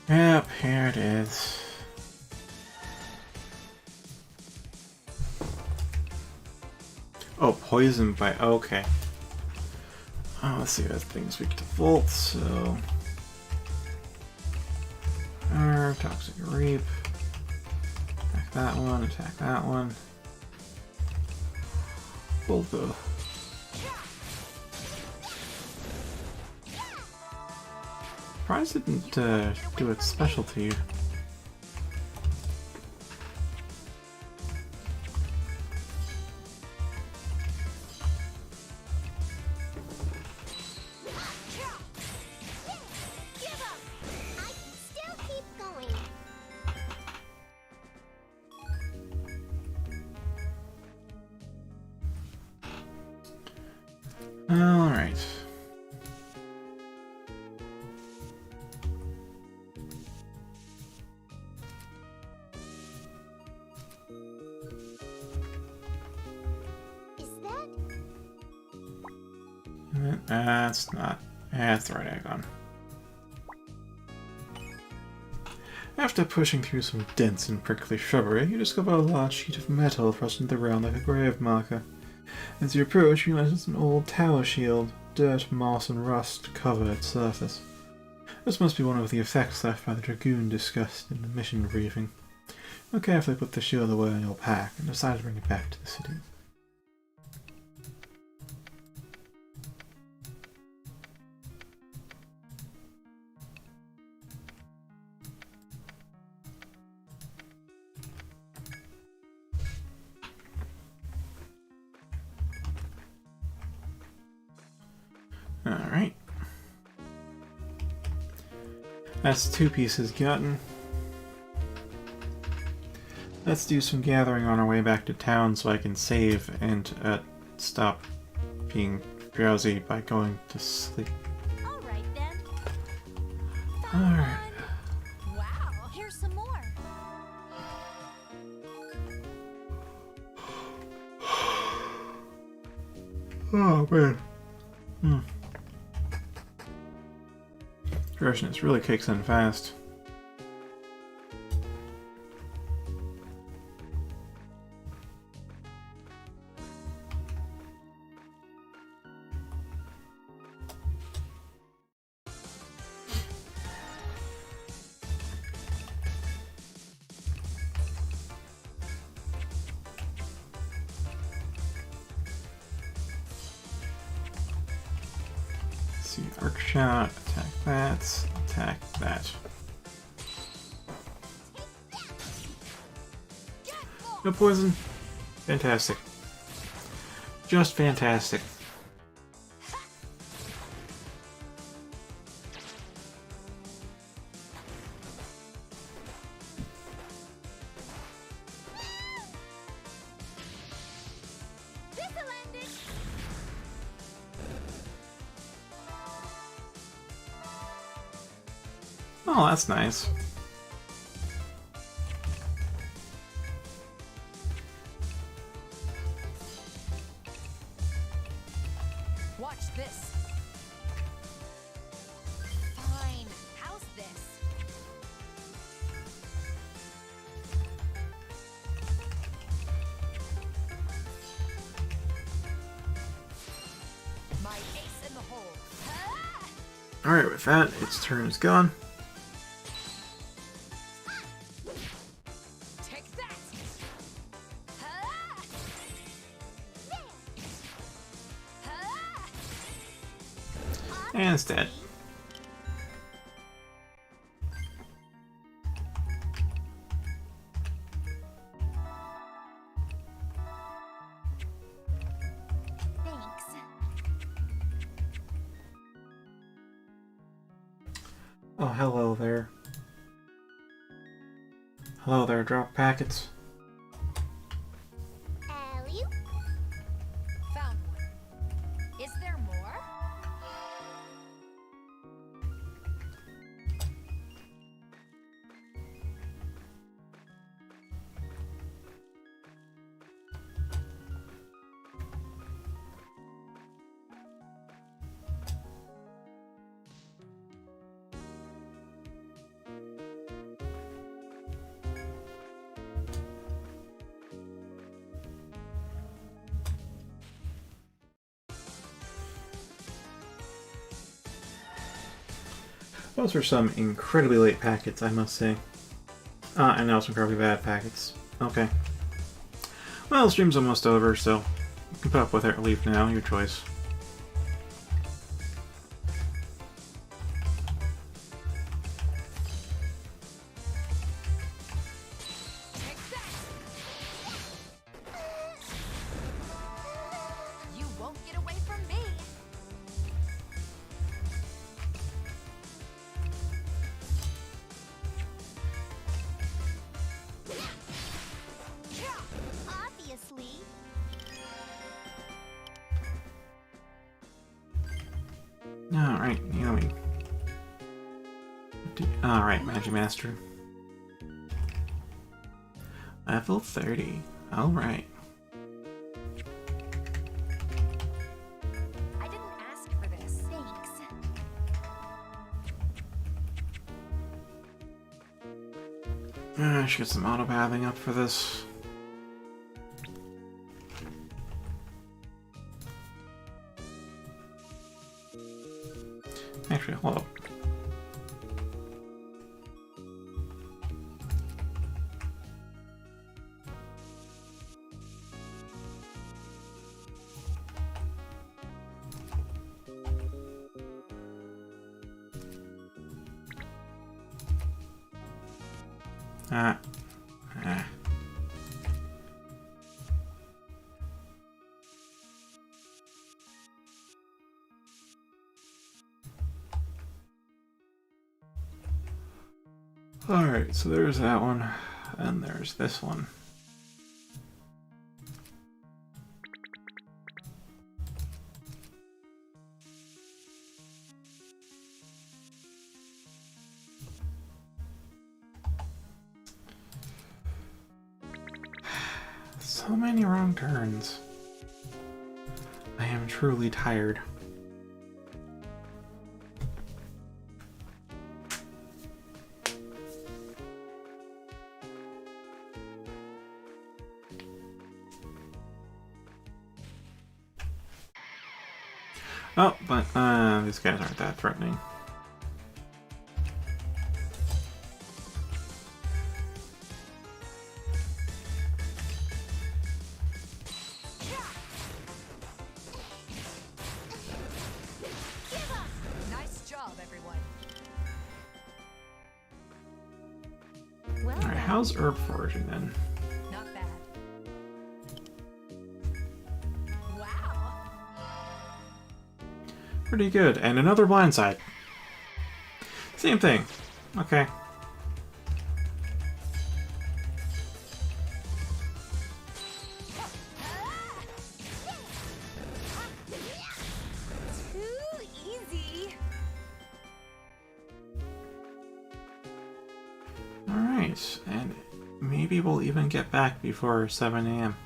Yep, here it is. Oh, poison by okay. Oh, let's see, that thing's weak to Volt, so Toxic Reap. Attack that one, attack that one. Both though. Surprised it didn't do its specialty. Give up! I can still keep going. Alright. Is that? That's not. That's the right icon. After pushing through some dense and prickly shrubbery, you discover a large sheet of metal thrust into the ground like a grave marker. As you approach, you realize it's an old tower shield. Dirt, moss, and rust cover its surface. This must be one of the effects left by the Dragoon discussed in the mission briefing. You carefully put the shield away in your pack and decide to bring it back to the city. Alright. That's 2 pieces gotten. Let's do some gathering on our way back to town so I can save and stop being drowsy by going to sleep. Alright then. Alright. Wow, here's some more. Oh man. Freshness really kicks in fast. See, arc shot, attack that. No poison. Fantastic. Just fantastic. This'll end it. Oh, that's nice. Watch this. Fine. How's this? My ace in the hole. Ah! Alright, with that, its turn is gone. Take that. Ah! There. Ah! And it's dead. Thanks. Oh, hello there. Hello there, drop packets. Alley. Found one. Is there more? Those were some incredibly late packets, I must say. And now some incredibly bad packets. Okay. Well, the stream's almost over, so you can put up with it or leave now, your choice. Take that. You won't get away from me. Obviously. Alright, Yummy. Alright, Magic Master. Level 30. Alright. I didn't ask for this. Thanks. I should get some auto bathing up for this. Actually, hold up. Ah. Ah. Alright, so there's that one, and there's this one. So many wrong turns. I am truly tired. Oh, but these guys aren't that threatening. Nice job, everyone. Alright, how's herb foraging then? Not bad. Wow. Pretty good. And another blindside. Same thing. Okay. Too easy. Alright, and maybe we'll even get back before 7 AM.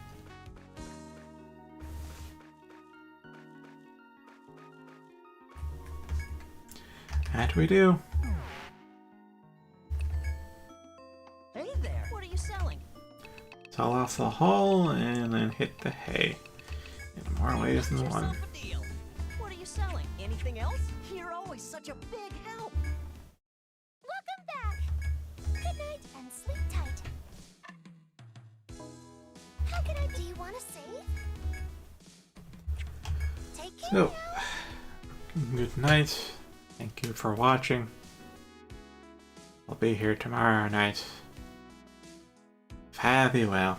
That we do. Hey there. What are you selling? Sell off the hull and then hit the hay. In more ways than one. Yourself a deal. What are you selling? Anything else? You're always such a big help. Welcome back. Good night and sleep tight. How can I? Do you want to save? Take care. So, good night. Thank you for watching. I'll be here tomorrow night. Fare thee well.